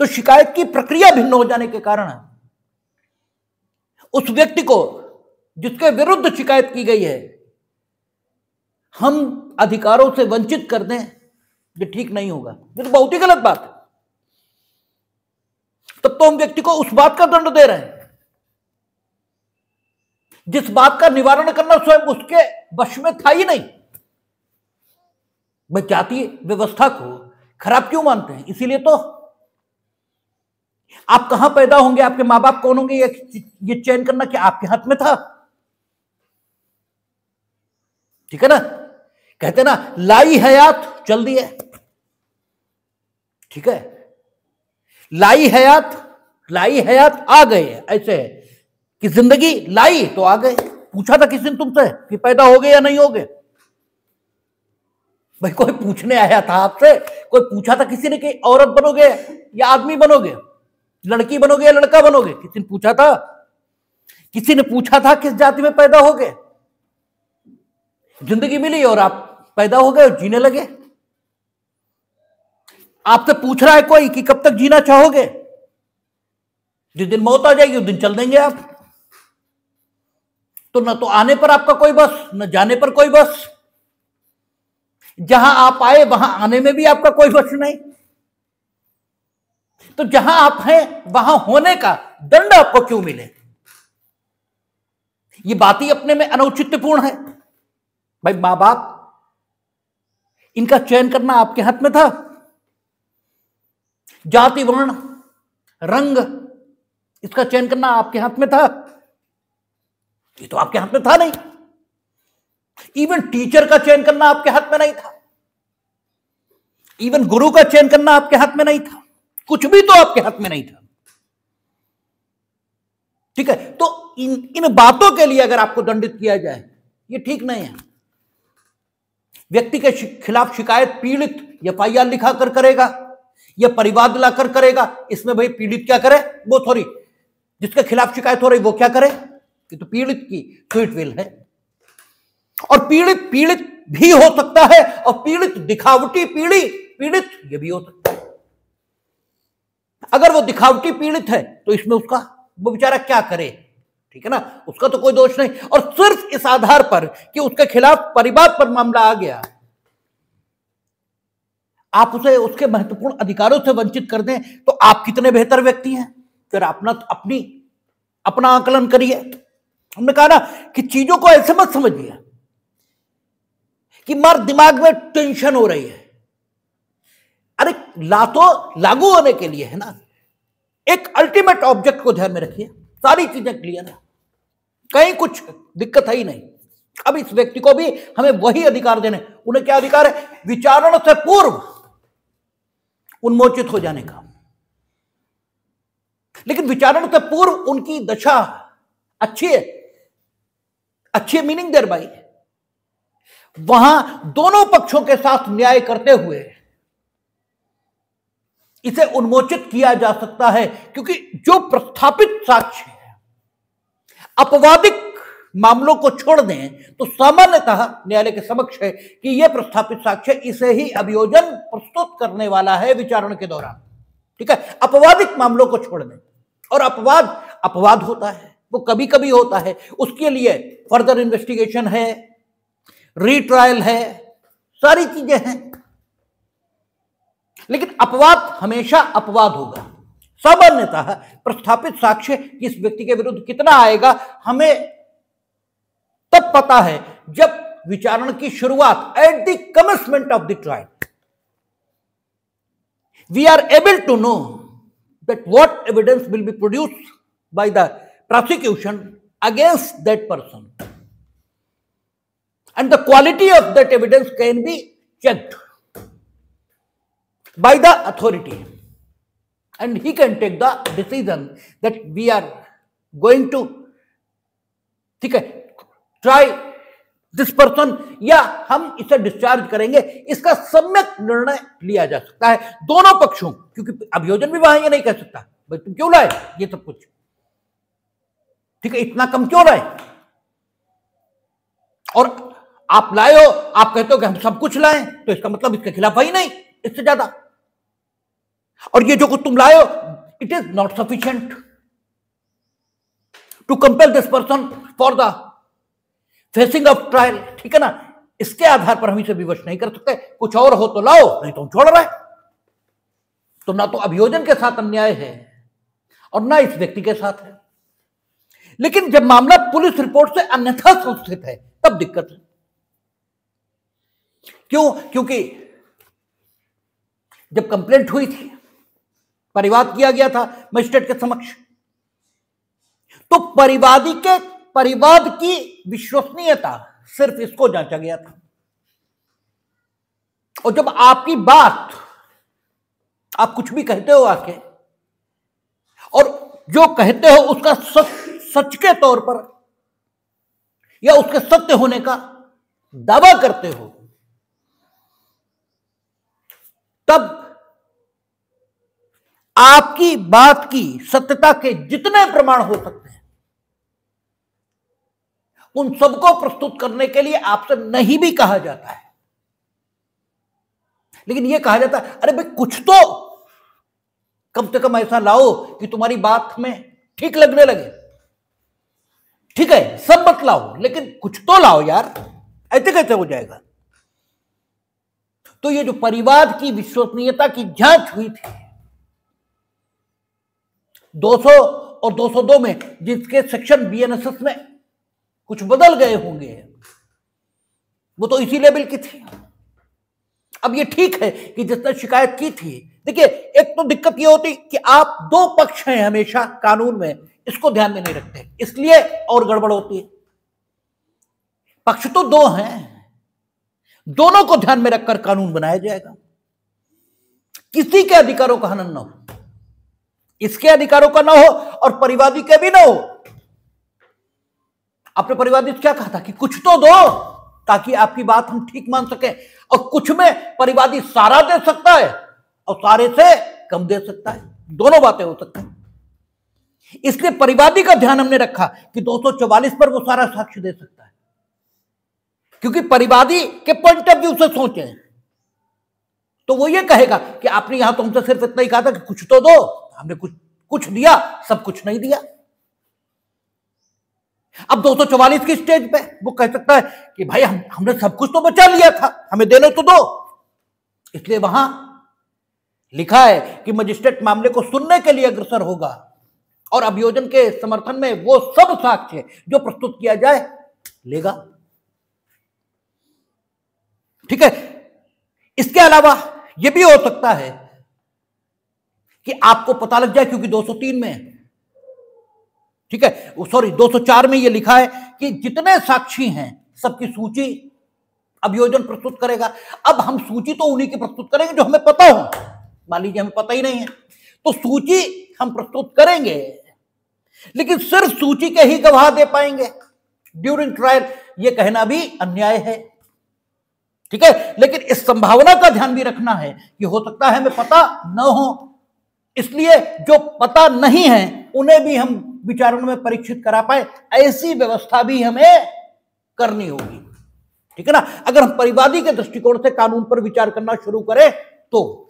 तो शिकायत की प्रक्रिया भिन्न हो जाने के कारण उस व्यक्ति को जिसके विरुद्ध शिकायत की गई है हम अधिकारों से वंचित कर दें, ये ठीक नहीं होगा, ये तो बहुत ही गलत बात है। तब तो हम व्यक्ति को उस बात का दंड दे रहे हैं जिस बात का निवारण करना स्वयं उसके वश में था ही नहीं। भाई जातीय व्यवस्था को खराब क्यों मानते हैं? इसीलिए तो आप कहां पैदा होंगे, आपके मां बाप कौन होंगे, ये चयन करना कि आपके हाथ में था, ठीक है ना। कहते ना लाई हयात चल दी है, ठीक है, लाई हयात आ गए, ऐसे है कि जिंदगी लाई तो आ गए। पूछा था किसी ने तुमसे कि पैदा हो गए या नहीं हो गए? भाई कोई पूछने आया था आपसे, कोई पूछा था किसी ने कि औरत बनोगे या आदमी बनोगे, लड़की बनोगे या लड़का बनोगे? किसी ने पूछा था? किसी ने पूछा था किस जाति में पैदा हो गए? जिंदगी मिली और आप पैदा हो गए और जीने लगे। आपसे पूछ रहा है कोई कि कब तक जीना चाहोगे? जिस दिन मौत आ जाएगी उस दिन चल देंगे आप। तो न तो आने पर आपका कोई बस, न जाने पर कोई बस। जहां आप आए वहां आने में भी आपका कोई बस नहीं। तो जहां आप हैं वहां होने का दंड आपको क्यों मिले? ये बात ही अपने में अनौचित्यपूर्ण है। भाई मां बाप, इनका चयन करना आपके हाथ में था? जाति, वर्ण, रंग, इसका चयन करना आपके हाथ में था? ये तो आपके हाथ में था नहीं। इवन टीचर का चयन करना आपके हाथ में नहीं था, इवन गुरु का चयन करना आपके हाथ में नहीं था, कुछ भी तो आपके हाथ में नहीं था, ठीक है। तो इन बातों के लिए अगर आपको दंडित किया जाए, ये ठीक नहीं है। व्यक्ति के खिलाफ शिकायत पीड़ित एफआईआर लिखा कर करेगा या परिवाद लाकर करेगा। इसमें भाई पीड़ित क्या करे, वो सॉरी जिसके खिलाफ शिकायत हो रही वो क्या करे, कि तो पीड़ित की स्वीट विल है। और पीड़ित भी हो सकता है और पीड़ित दिखावटी पीड़ित ये भी हो सकता है। अगर वो दिखावटी पीड़ित है तो इसमें उसका वो बेचारा क्या करे, ठीक है ना, उसका तो कोई दोष नहीं। और सिर्फ इस आधार पर कि उसके खिलाफ परिवाद पर मामला आ गया, आप उसे उसके महत्वपूर्ण अधिकारों से वंचित कर दें, तो आप कितने बेहतर व्यक्ति हैं। फिर अपना आकलन करिए। हमने कहा ना कि चीजों को ऐसे मत समझिए कि मार दिमाग में टेंशन हो रही है। अरे लागू होने के लिए है ना, एक अल्टीमेट ऑब्जेक्ट को ध्यान में रखिए, सारी चीजें क्लियर है, कहीं कुछ दिक्कत है ही नहीं। अब इस व्यक्ति को भी हमें वही अधिकार देने। उन्हें क्या अधिकार है? विचारण से पूर्व उन्मोचित हो जाने का। लेकिन विचारण से पूर्व उनकी दशा अच्छी है, अच्छी मीनिंग देयर बाई वहां दोनों पक्षों के साथ न्याय करते हुए इसे उन्मोचित किया जा सकता है, क्योंकि जो प्रस्थापित साक्ष्य है, अपवादिक मामलों को छोड़ दें तो सामान्यतः न्यायालय के समक्ष है कि यह प्रस्थापित साक्ष्य इसे ही अभियोजन प्रस्तुत करने वाला है विचारण के दौरान, ठीक है। अपवादिक मामलों को छोड़ दें, और अपवाद होता है, वो कभी कभी होता है, उसके लिए फर्दर इन्वेस्टिगेशन है, रीट्रायल है, सारी चीजें हैं। लेकिन अपवाद हमेशा अपवाद होगा। सामान्यतः प्रस्थापित साक्ष्य इस व्यक्ति के विरुद्ध कितना आएगा हमें तब पता है जब विचारण की शुरुआत, at the commencement of the trial, we are able to know that what evidence will be produced by the prosecution against that person, and the quality of that evidence can be checked by the authority, and he can take the decision that we are going to, ठीक है, try this person, या हम इसे discharge करेंगे। इसका सम्यक निर्णय लिया जा सकता है दोनों पक्षों, क्योंकि अभियोजन भी वहां ये नहीं कह सकता भाई तुम क्यों लाए ये सब कुछ, ठीक है, इतना कम क्यों लाए। और आप लाए हो, आप कहते हो कि हम सब कुछ लाए, तो इसका मतलब इसके खिलाफ ही नहीं, इससे ज्यादा। और ये जो कुछ तुम लाए हो, it is not sufficient to compel this person for the facing of trial, ठीक है ना। इसके आधार पर हम इसे विवश नहीं कर सकते, कुछ और हो तो लाओ, नहीं तो हम छोड़ रहे। तो ना तो अभियोजन के साथ अन्याय है और ना इस व्यक्ति के साथ है। लेकिन जब मामला पुलिस रिपोर्ट से अन्यथा संस्थित है तब दिक्कत है। क्यों? क्योंकि जब कंप्लेंट हुई थी, परिवाद किया गया था मजिस्ट्रेट के समक्ष, तो परिवाद की विश्वसनीयता सिर्फ इसको जांचा गया था। और जब आपकी बात, आप कुछ भी कहते हो आके, और जो कहते हो उसका सच के तौर पर या उसके सत्य होने का दावा करते हो, तब आपकी बात की सत्यता के जितने प्रमाण हो सकते हैं उन सबको प्रस्तुत करने के लिए आपसे नहीं भी कहा जाता है, लेकिन यह कहा जाता है अरे भाई कुछ तो कम से कम ऐसा लाओ कि तुम्हारी बात हमें ठीक लगने लगे। ठीक है, सब मत लाओ, लेकिन कुछ तो लाओ यार, ऐसे कैसे हो जाएगा। तो ये जो परिवाद की विश्वसनीयता की जांच हुई थी 200 और 202 में, जिसके सेक्शन बीएनएसएस में कुछ बदल गए होंगे, वो तो इसी लेवल की थी। अब ये ठीक है कि जिसने शिकायत की थी, देखिए एक तो दिक्कत ये होती कि आप दो पक्ष हैं हमेशा कानून में, इसको ध्यान में नहीं रखते, इसलिए और गड़बड़ होती है। पक्ष तो दो हैं, दोनों को ध्यान में रखकर कानून बनाया जाएगा। किसी के अधिकारों का हनन ना हो, इसके अधिकारों का ना हो और परिवादी के भी ना हो। आपने परिवादी क्या कहा था कि कुछ तो दो ताकि आपकी बात हम ठीक मान सके, और कुछ में परिवादी सारा दे सकता है और सारे से कम दे सकता है, दोनों बातें हो सकती हैं। इसलिए परिवादी का ध्यान हमने रखा कि 244 पर वो सारा साक्ष्य दे सकता है, क्योंकि परिवादी के पॉइंट ऑफ व्यू से सोचें तो वो ये कहेगा कि आपने यहां तो हमसे सिर्फ इतना ही कहा था कि कुछ तो दो, हमने कुछ दिया, सब कुछ नहीं दिया। अब 244 की स्टेज पे वो कह सकता है कि भाई हमने सब कुछ तो बचा लिया था, हमें देने तो दो। इसलिए वहां लिखा है कि मजिस्ट्रेट मामले को सुनने के लिए अग्रसर होगा और अभियोजन के समर्थन में वो सब साक्ष्य जो प्रस्तुत किया जाए लेगा। ठीक है। इसके अलावा यह भी हो सकता है कि आपको पता लग जाए, क्योंकि 203 में, ठीक है, सॉरी 204 में यह लिखा है कि जितने साक्षी हैं सबकी सूची अभियोजन प्रस्तुत करेगा। अब हम सूची तो उन्हीं की प्रस्तुत करेंगे जो हमें पता हो। मान लीजिए हमें पता ही नहीं है तो सूची हम प्रस्तुत करेंगे, लेकिन सिर्फ सूची के ही गवाह दे पाएंगे ड्यूरिंग ट्रायल। यह कहना भी अन्याय है। ठीक है, लेकिन इस संभावना का ध्यान भी रखना है कि हो सकता है हमें पता न हो, इसलिए जो पता नहीं है उन्हें भी हम विचारण में परीक्षित करा पाए, ऐसी व्यवस्था भी हमें करनी होगी। ठीक है ना। अगर हम परिवादी के दृष्टिकोण से कानून पर विचार करना शुरू करें तो,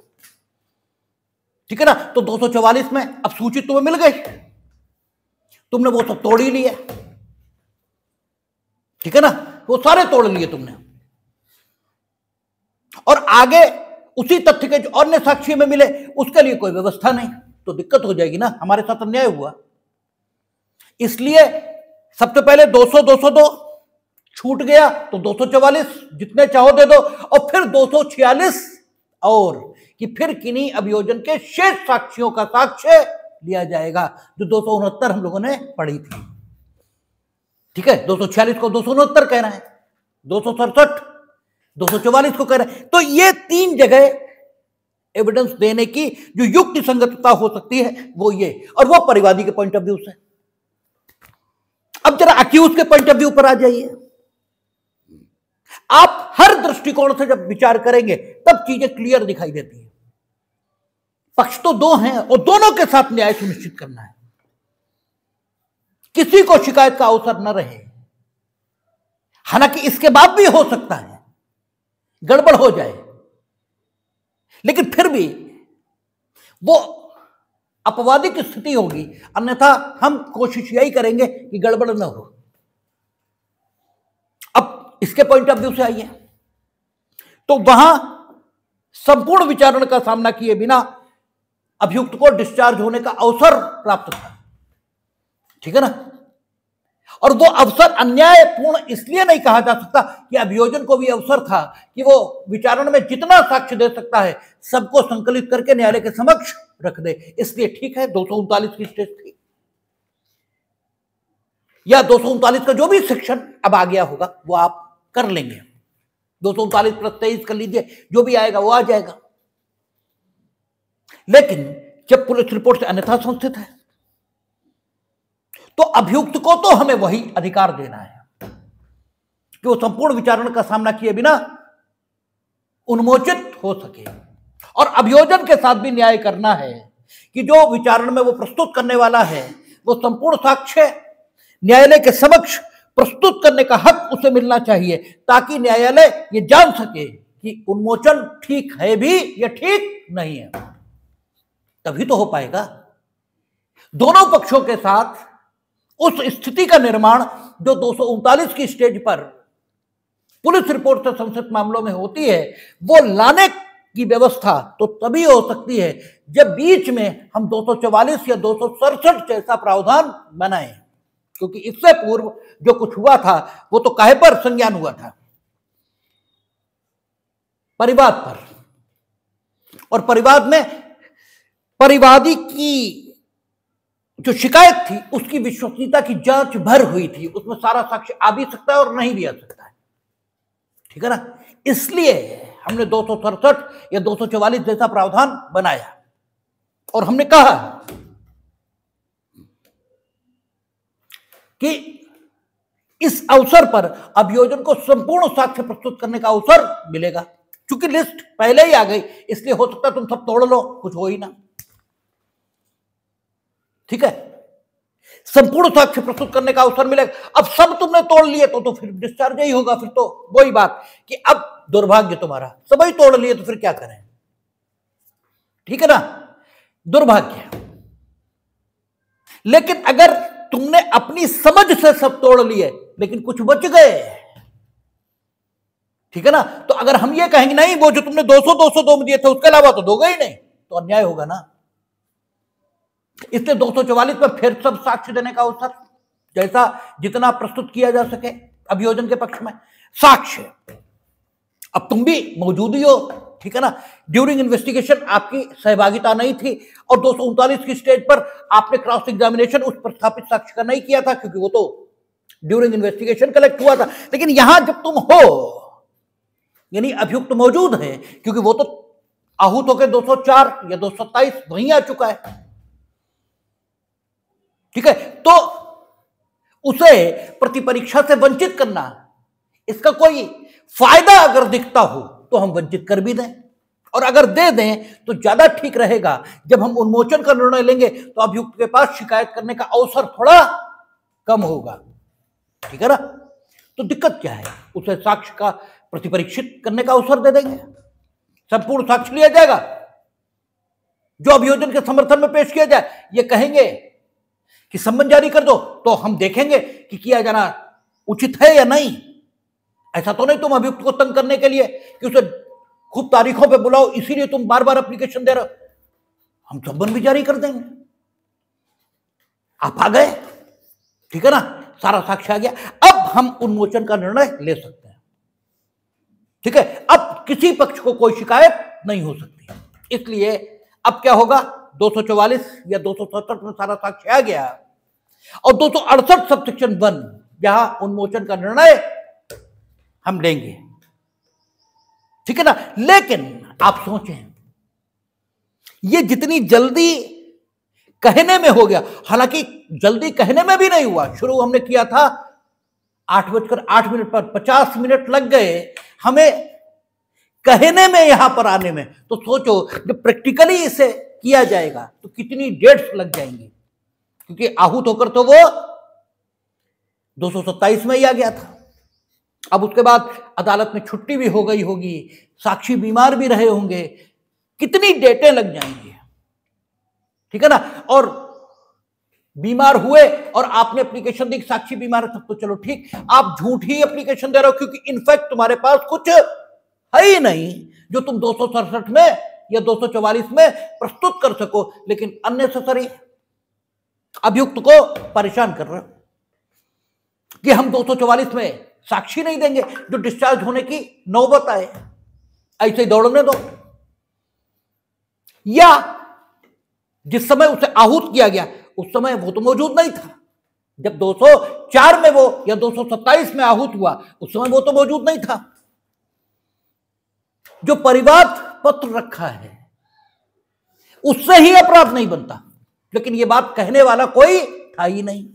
ठीक है ना, तो 244 में अब सूची तुम्हें मिल गई, तुमने वो सब तोड़ ही लिया। ठीक है ना, वो सारे तोड़ लिए तुमने, और आगे उसी तथ्य के जो अन्य साक्षी में मिले उसके लिए कोई व्यवस्था नहीं, तो दिक्कत हो जाएगी ना, हमारे साथ अन्याय हुआ। इसलिए सबसे पहले 200 202 छूट गया तो 244 जितने चाहो दे दो, और फिर 246 और कि फिर किन्हीं अभियोजन के शेष साक्षियों का साक्ष्य लिया जाएगा, जो 269 हम लोगों ने पढ़ी थी। ठीक है, 246 को 269 कह रहे हैं, 267 244 को कह रहे हैं। तो ये तीन जगह एविडेंस देने की जो युक्ति संगतता हो सकती है वो ये, और वो परिवादी के पॉइंट ऑफ व्यू से। अब जरा अक्यूज के पॉइंट ऑफ व्यू पर आ जाइए। आप हर दृष्टिकोण से जब विचार करेंगे तब चीजें क्लियर दिखाई देती है। पक्ष तो दो हैं और दोनों के साथ न्याय सुनिश्चित करना है, किसी को शिकायत का अवसर न रहे। हालांकि इसके बाद भी हो सकता है गड़बड़ हो जाए, लेकिन फिर भी वो अपवादी की स्थिति होगी, अन्यथा हम कोशिश यही करेंगे कि गड़बड़ न हो। अब इसके पॉइंट ऑफ व्यू से आइए, तो वहां संपूर्ण विचारण का सामना किए बिना अभियुक्त को डिस्चार्ज होने का अवसर प्राप्त था। ठीक है ना, और वो अवसर अन्यायपूर्ण इसलिए नहीं कहा जा सकता कि अभियोजन को भी अवसर था कि वो विचारण में जितना साक्ष्य दे सकता है सबको संकलित करके न्यायालय के समक्ष रख दे। इसलिए ठीक है 239 की स्टेज थी, या 239 का जो भी सेक्शन अब आ गया होगा वो आप कर लेंगे, 239 + 23 कर लीजिए, जो भी आएगा वो आ जाएगा। लेकिन जब पुलिस रिपोर्ट से अन्यथा संस्थित है तो अभियुक्त को तो हमें वही अधिकार देना है कि वो संपूर्ण विचारण का सामना किए बिना उन्मोचित हो सके, और अभियोजन के साथ भी न्याय करना है कि जो विचारण में वो प्रस्तुत करने वाला है वो संपूर्ण साक्ष्य न्यायालय के समक्ष प्रस्तुत करने का हक उसे मिलना चाहिए, ताकि न्यायालय ये जान सके कि उन्मोचन ठीक है भी या ठीक नहीं है। तभी तो हो पाएगा। दोनों पक्षों के साथ उस स्थिति का निर्माण जो 239 की स्टेज पर पुलिस रिपोर्ट से संबंधित मामलों में होती है, वो लाने की व्यवस्था तो तभी हो सकती है जब बीच में हम 244 या 267 जैसा प्रावधान बनाएं, क्योंकि इससे पूर्व जो कुछ हुआ था वो तो काहे पर संज्ञान हुआ था, परिवाद पर, और परिवाद में परिवादी की जो शिकायत थी उसकी विश्वसनीयता की जांच भर हुई थी, उसमें सारा साक्ष्य आ भी सकता है और नहीं भी आ सकता है। ठीक है ना, इसलिए हमने 267 या 244 जैसा प्रावधान बनाया, और हमने कहा कि इस अवसर पर अभियोजन को संपूर्ण साक्ष्य प्रस्तुत करने का अवसर मिलेगा। चूंकि लिस्ट पहले ही आ गई इसलिए हो सकता है तुम सब तोड़ लो, कुछ हो ही ना। ठीक है, संपूर्ण साक्ष्य प्रस्तुत करने का अवसर मिलेगा। अब सब तुमने तोड़ लिए तो फिर डिस्चार्ज ही होगा। फिर तो वही बात कि अब दुर्भाग्य तुम्हारा, सभी तोड़ लिए तो फिर क्या करें। ठीक है ना, दुर्भाग्य। लेकिन अगर तुमने अपनी समझ से सब तोड़ लिए लेकिन कुछ बच गए, ठीक है ना। तो अगर हम ये कहेंगे नहीं वो जो तुमने 200 में दिए थे उसके अलावा तो दोगे ही नहीं, तो अन्याय होगा ना। इसलिए 244 में फिर सब साक्ष्य देने का अवसर, जैसा जितना प्रस्तुत किया जा सके अभियोजन के पक्ष में साक्ष्य। अब तुम भी मौजूद ही हो, ठीक है ना। ड्यूरिंग इन्वेस्टिगेशन आपकी सहभागिता नहीं थी और 239 की स्टेज पर आपने क्रॉस एग्जामिनेशन उस प्रस्थापित साक्ष्य का नहीं किया था, क्योंकि वो तो ड्यूरिंग इन्वेस्टिगेशन कलेक्ट हुआ था। लेकिन यहां जब तुम हो, यानी अभियुक्त मौजूद है, क्योंकि वो तो आहूत होकर 204 या 227 वहीं आ चुका है, ठीक है। तो उसे प्रतिपरीक्षा से वंचित करना, इसका कोई फायदा अगर दिखता हो तो हम वंचित कर भी दें, और अगर दे दें तो ज्यादा ठीक रहेगा। जब हम उन्मोचन का निर्णय लेंगे तो अभियुक्त के पास शिकायत करने का अवसर थोड़ा कम होगा, ठीक है ना। तो दिक्कत क्या है, उसे साक्ष्य का प्रतिपरीक्षित करने का अवसर दे देंगे, संपूर्ण साक्ष्य लिया जाएगा जो अभियोजन के समर्थन में पेश किया जाए। ये कहेंगे कि सम्मन जारी कर दो तो हम देखेंगे कि किया जाना उचित है या नहीं। ऐसा तो नहीं तुम अभियुक्त को तंग करने के लिए कि उसे खूब तारीखों पे बुलाओ इसीलिए तुम बार बार एप्लीकेशन दे रहे हो, हम सम्मन भी जारी कर देंगे। आप आ गए, ठीक है ना, सारा साक्ष्य आ गया, अब हम उन्मोचन का निर्णय ले सकते हैं, ठीक है। अब किसी पक्ष को कोई शिकायत नहीं हो सकती। इसलिए अब क्या होगा, 244 या 267 में सारा साक्ष्य आ गया और 268 सबसेक्शन 1 जहां उन्मोचन का निर्णय हम लेंगे, ठीक है ना। लेकिन आप सोचें, ये जितनी जल्दी कहने में हो गया, हालांकि जल्दी कहने में भी नहीं हुआ। शुरू हमने किया था 8:08 पर 50 मिनट लग गए हमें कहने में, यहां पर आने में। तो सोचो जब प्रैक्टिकली इसे किया जाएगा तो कितनी डेट्स लग जाएंगी, क्योंकि आहूत होकर तो वो 227 में ही आ गया था। अब उसके बाद अदालत में छुट्टी भी हो गई होगी, साक्षी बीमार भी रहे होंगे, कितनी डेटें लग जाएंगी, ठीक है ना। और बीमार हुए और आपने एप्लीकेशन दी, साक्षी बीमार है, तब तो चलो ठीक, आप झूठी एप्लीकेशन दे रहे हो, क्योंकि इनफैक्ट तुम्हारे पास कुछ है ही नहीं जो तुम 267 में या 244 में प्रस्तुत कर सको। लेकिन अननेसेसरी अभियुक्त को परेशान कर रहे हो कि हम 244 में साक्षी नहीं देंगे, जो डिस्चार्ज होने की नौबत आए, ऐसे ही दौड़ने दो। या जिस समय उसे आहूत किया गया उस समय वो तो मौजूद नहीं था, जब 204 में वो या 227 में आहूत हुआ उस समय वो तो मौजूद नहीं था। जो परिवाद पत्र रखा है उससे ही अपराध नहीं बनता, लेकिन ये बात कहने वाला कोई था ही नहीं,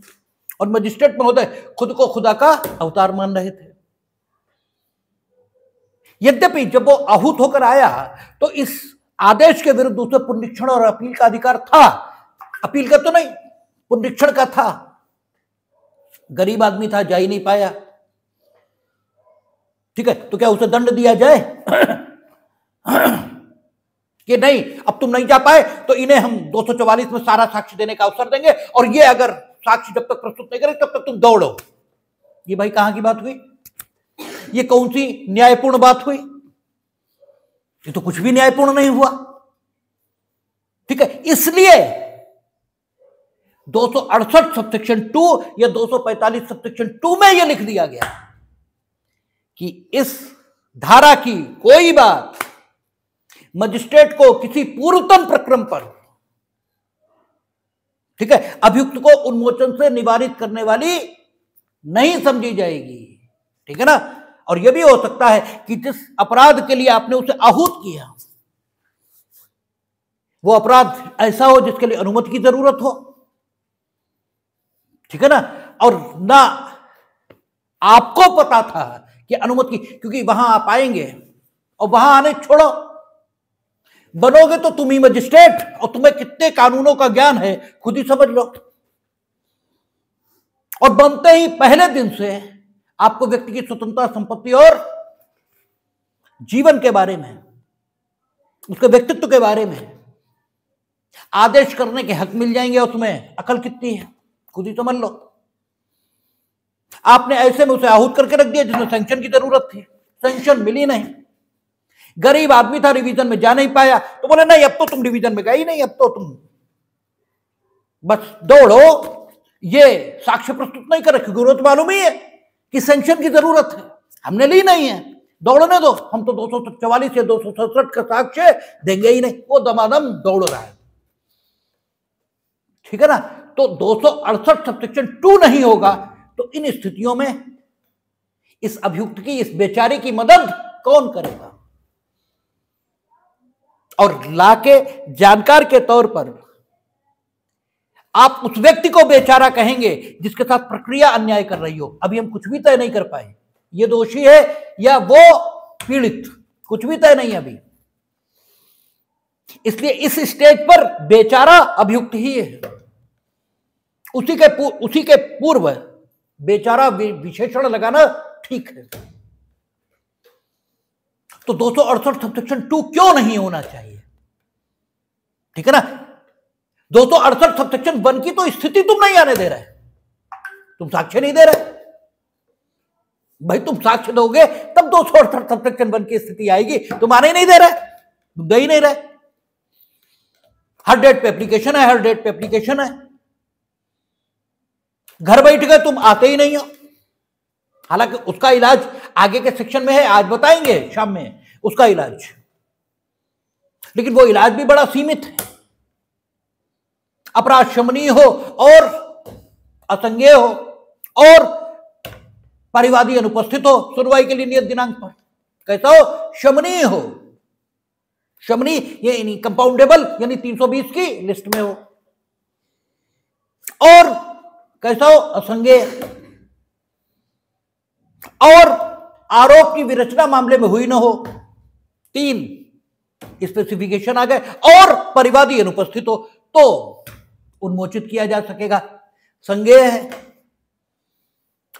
और मजिस्ट्रेट महोदय खुद को खुदा का अवतार मान रहे थे। यद्यपि जब वो आहूत होकर आया तो इस आदेश के विरुद्ध उसे पुनरीक्षण और अपील का अधिकार था। अपील का तो नहीं, पुनरीक्षण का था। गरीब आदमी था, जा ही नहीं पाया, ठीक है। तो क्या उसे दंड दिया जाए कि नहीं अब तुम नहीं जा पाए तो इन्हें हम 244 में सारा साक्ष्य देने का अवसर देंगे, और ये अगर साक्ष्य जब तक प्रस्तुत नहीं करे तब तक तुम दौड़ो। ये भाई कहां की बात हुई, ये कौन सी न्यायपूर्ण बात हुई, ये तो कुछ भी न्यायपूर्ण नहीं हुआ, ठीक है। इसलिए 268 सबसेक्शन 2 या 245 सबसेक्शन 2 में यह लिख दिया गया कि इस धारा की कोई बात मजिस्ट्रेट को किसी पूर्वतन प्रक्रम पर, ठीक है, अभियुक्त को उन्मोचन से निवारित करने वाली नहीं समझी जाएगी, ठीक है ना। और यह भी हो सकता है कि जिस अपराध के लिए आपने उसे आहूत किया वो अपराध ऐसा हो जिसके लिए अनुमति की जरूरत हो, ठीक है ना, और ना आपको पता था कि अनुमति, क्योंकि वहां आप आएंगे और वहां आने छोड़ो, बनोगे तो तुम ही मजिस्ट्रेट, और तुम्हें कितने कानूनों का ज्ञान है खुद ही समझ लो। और बनते ही पहले दिन से आपको व्यक्ति की स्वतंत्रता, संपत्ति और जीवन के बारे में, उसके व्यक्तित्व के बारे में आदेश करने के हक मिल जाएंगे। और तुम्हें अकल कितनी है, खुद ही समझ लो। आपने ऐसे में उसे आहूत करके रख दिया जिसमें सैंक्शन की जरूरत थी, सैंक्शन मिली नहीं। गरीब आदमी था, रिवीजन में जा नहीं पाया, तो बोले नहीं अब तो तुम रिवीजन में गई नहीं, अब तो तुम बस दौड़ो। ये साक्ष्य प्रस्तुत नहीं कर रखे, जरूरत मालूम ही है कि सैंक्शन की जरूरत है, हमने ली नहीं है, दौड़ने दो, हम तो 244 या 267 का साक्ष्य देंगे ही नहीं। वो दमादम दौड़ रहा है, ठीक है ना। तो 268 सबसेक्शन 2 नहीं होगा तो इन स्थितियों में इस अभियुक्त की, इस बेचारे की मदद कौन करेगा? और लाके जानकार के तौर पर आप उस व्यक्ति को बेचारा कहेंगे जिसके साथ प्रक्रिया अन्याय कर रही हो। अभी हम कुछ भी तय नहीं कर पाए, ये दोषी है या वो पीड़ित, कुछ भी तय नहीं अभी। इसलिए इस स्टेज पर बेचारा अभियुक्त ही है। उसी के पूर्व बेचारा विशेषण लगाना ठीक है। तो 268 सबसेक्शन 2 क्यों नहीं होना चाहिए? ठीक है ना। 268 सबसेक्शन 1 की तो स्थिति तुम नहीं आने दे रहे, तुम साक्ष्य नहीं दे रहे। भाई तुम साक्ष्य दोगे तब 268 सबसेक्शन 1 की स्थिति आएगी, तुम आने नहीं दे रहे, तुम दे ही नहीं रहे। हर डेट पे एप्लीकेशन है, हर डेट पे एप्लीकेशन है, घर बैठ गए, तुम आते ही नहीं हो। हालांकि उसका इलाज आगे के सेक्शन में है, आज बताएंगे शाम में उसका इलाज, लेकिन वो इलाज भी बड़ा सीमित है। अपराध शमनीय हो और असंज्ञेय हो और परिवादी अनुपस्थित हो सुनवाई के लिए नियत दिनांक पर। कैसा हो? शमनीय हो। शमनीय यानी कंपाउंडेबल, यानी 320 की लिस्ट में हो। और कैसा हो? असंज्ञेय। और आरोप की विरचना मामले में हुई ना हो। 3 स्पेसिफिकेशन आ गए। और परिवादी अनुपस्थित हो तो उन्मोचित किया जा सकेगा। संज्ञेय है,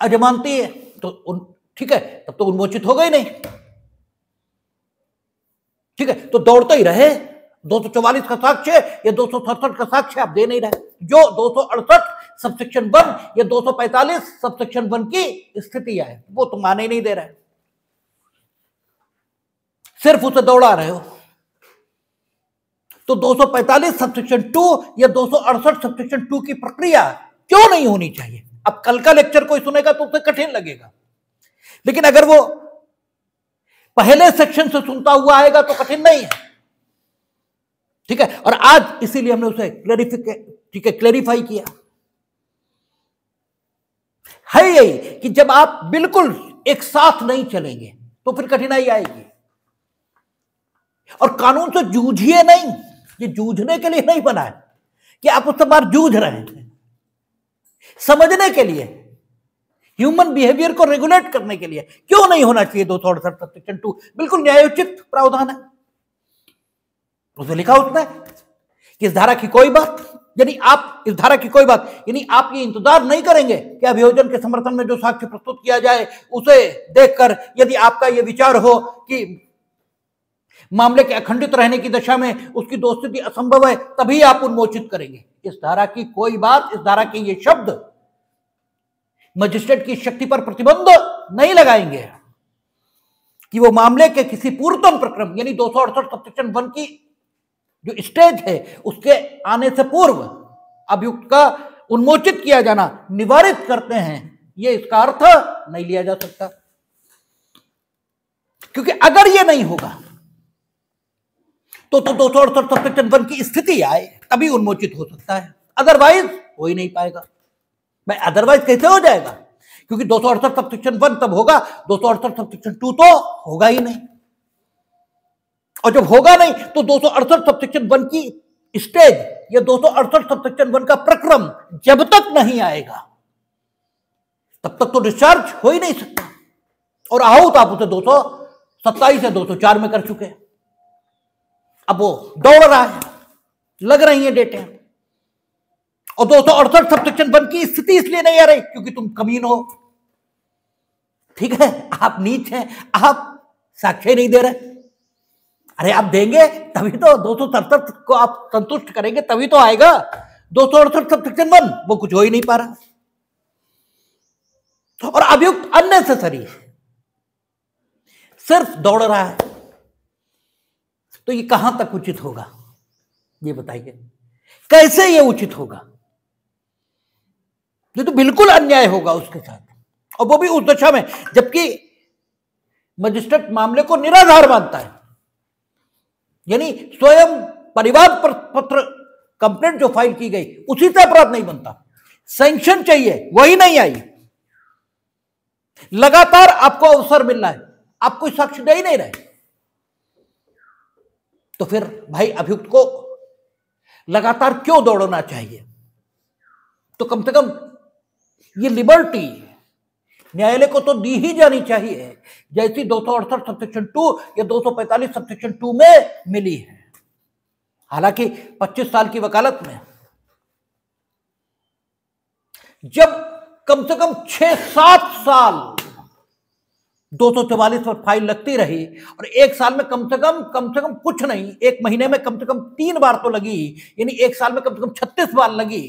अजमानती है, तो ठीक है, तब तो उन्मोचित होगा ही नहीं। ठीक है, तो दौड़ते ही रहे। 244 का साक्ष्य या 267 का साक्ष्य आप दे नहीं रहे। जो 268 सबसेक्शन 1 या 245 सबसेक्शन 1 की स्थिति है वो तुम माने नहीं दे रहे, सिर्फ उसे दौड़ा रहे हो। तो 245 सबसेक्शन 2 या 268 सबसेक्शन 2 की प्रक्रिया क्यों नहीं होनी चाहिए? अब कल का लेक्चर कोई सुनेगा तो उसे कठिन लगेगा, लेकिन अगर वो पहले सेक्शन से सुनता हुआ आएगा तो कठिन नहीं है। ठीक है, और आज इसीलिए हमने उसे क्लेरिफाई किया है यही कि जब आप बिल्कुल एक साथ नहीं चलेंगे तो फिर कठिनाई आएगी। और कानून से जूझिए नहीं, ये जूझने के लिए नहीं बना है कि आप उससे बार जूझ रहे हैं, समझने के लिए, ह्यूमन बिहेवियर को रेगुलेट करने के लिए। क्यों नहीं होना चाहिए 268 सबसेक्शन 2? बिल्कुल न्यायोचित प्रावधान है, उसे लिखा उसने कि इस धारा की कोई बात, यानी आप इस धारा की कोई बात, यानी आप ये इंतजार नहीं करेंगे कि अभियोजन के समर्थन में जो साक्ष्य प्रस्तुत किया जाए उसे देखकर यदि आपका यह विचार हो कि मामले के अखंडित रहने की दशा में उसकी दोस्ती असंभव है तभी आप उन्मोचित करेंगे। इस धारा की कोई बात, इस धारा के ये शब्द मजिस्ट्रेट की शक्ति पर प्रतिबंध नहीं लगाएंगे कि वो मामले के किसी पूर्वतम प्रक्रम यानी 268 सबसेक्शन 1 की जो स्टेज है उसके आने से पूर्व अभियुक्त का उन्मोचित किया जाना निवारित करते हैं, ये इसका अर्थ नहीं लिया जा सकता। क्योंकि अगर ये नहीं होगा तो 268 सबसेक्शन 1 की स्थिति आए तभी उन्मोचित हो सकता है, अदरवाइज हो ही नहीं पाएगा। भाई अदरवाइज कैसे हो जाएगा? क्योंकि 268 सबसेक्शन 1 तब होगा, 268 सबसेक्शन 2 तो होगा ही नहीं। और जब होगा नहीं तो 268 सबसेक्शन 1 की स्टेज या 268 सबसेक्शन 1 का प्रक्रम जब तक नहीं आएगा तब तक तो डिस्चार्ज हो ही नहीं सकता। और आहूत आप उसे 227 या 204 में कर चुके हैं, अब वो दौड़ रहा है, लग रही है डेटें। और 268 सबसेक्शन 1 की स्थिति इसलिए नहीं आ रही क्योंकि तुम कमीन हो। ठीक है, आप नीच हैं, आप साक्ष्य नहीं दे रहे। अरे आप देंगे तभी तो 267 को आप संतुष्ट करेंगे तभी तो आएगा। 268 सब सेक्शन 1 वो कुछ हो ही नहीं पा रहा, और अभियुक्त अननेसेसरी है, सिर्फ दौड़ रहा है। तो ये कहां तक उचित होगा, ये बताइए, कैसे ये उचित होगा? ये तो बिल्कुल अन्याय होगा उसके साथ, और वो भी उस दशा में जबकि मजिस्ट्रेट मामले को निराधार मानता है, यानी स्वयं परिवाद पत्र कंप्लेंट जो फाइल की गई उसी से अपराध नहीं बनता, सैंक्शन चाहिए, वही नहीं आई, लगातार आपको अवसर मिल रहा है, आप कोई साक्ष्य दे ही नहीं रहे, तो फिर भाई अभियुक्त को लगातार क्यों दौड़ना चाहिए? तो कम से कम ये लिबर्टी न्यायालय को तो दी ही जानी चाहिए जैसी 268 सबसेक्शन 2 या 245 सबसेक्शन 2 में मिली है। हालांकि 25 साल की वकालत में जब कम से कम 6-7 साल 244 पर फाइल लगती रही, और एक साल में कम से कम कुछ नहीं, एक महीने में कम से कम 3 बार तो लगी, यानी एक साल में कम से कम 36 बार लगी,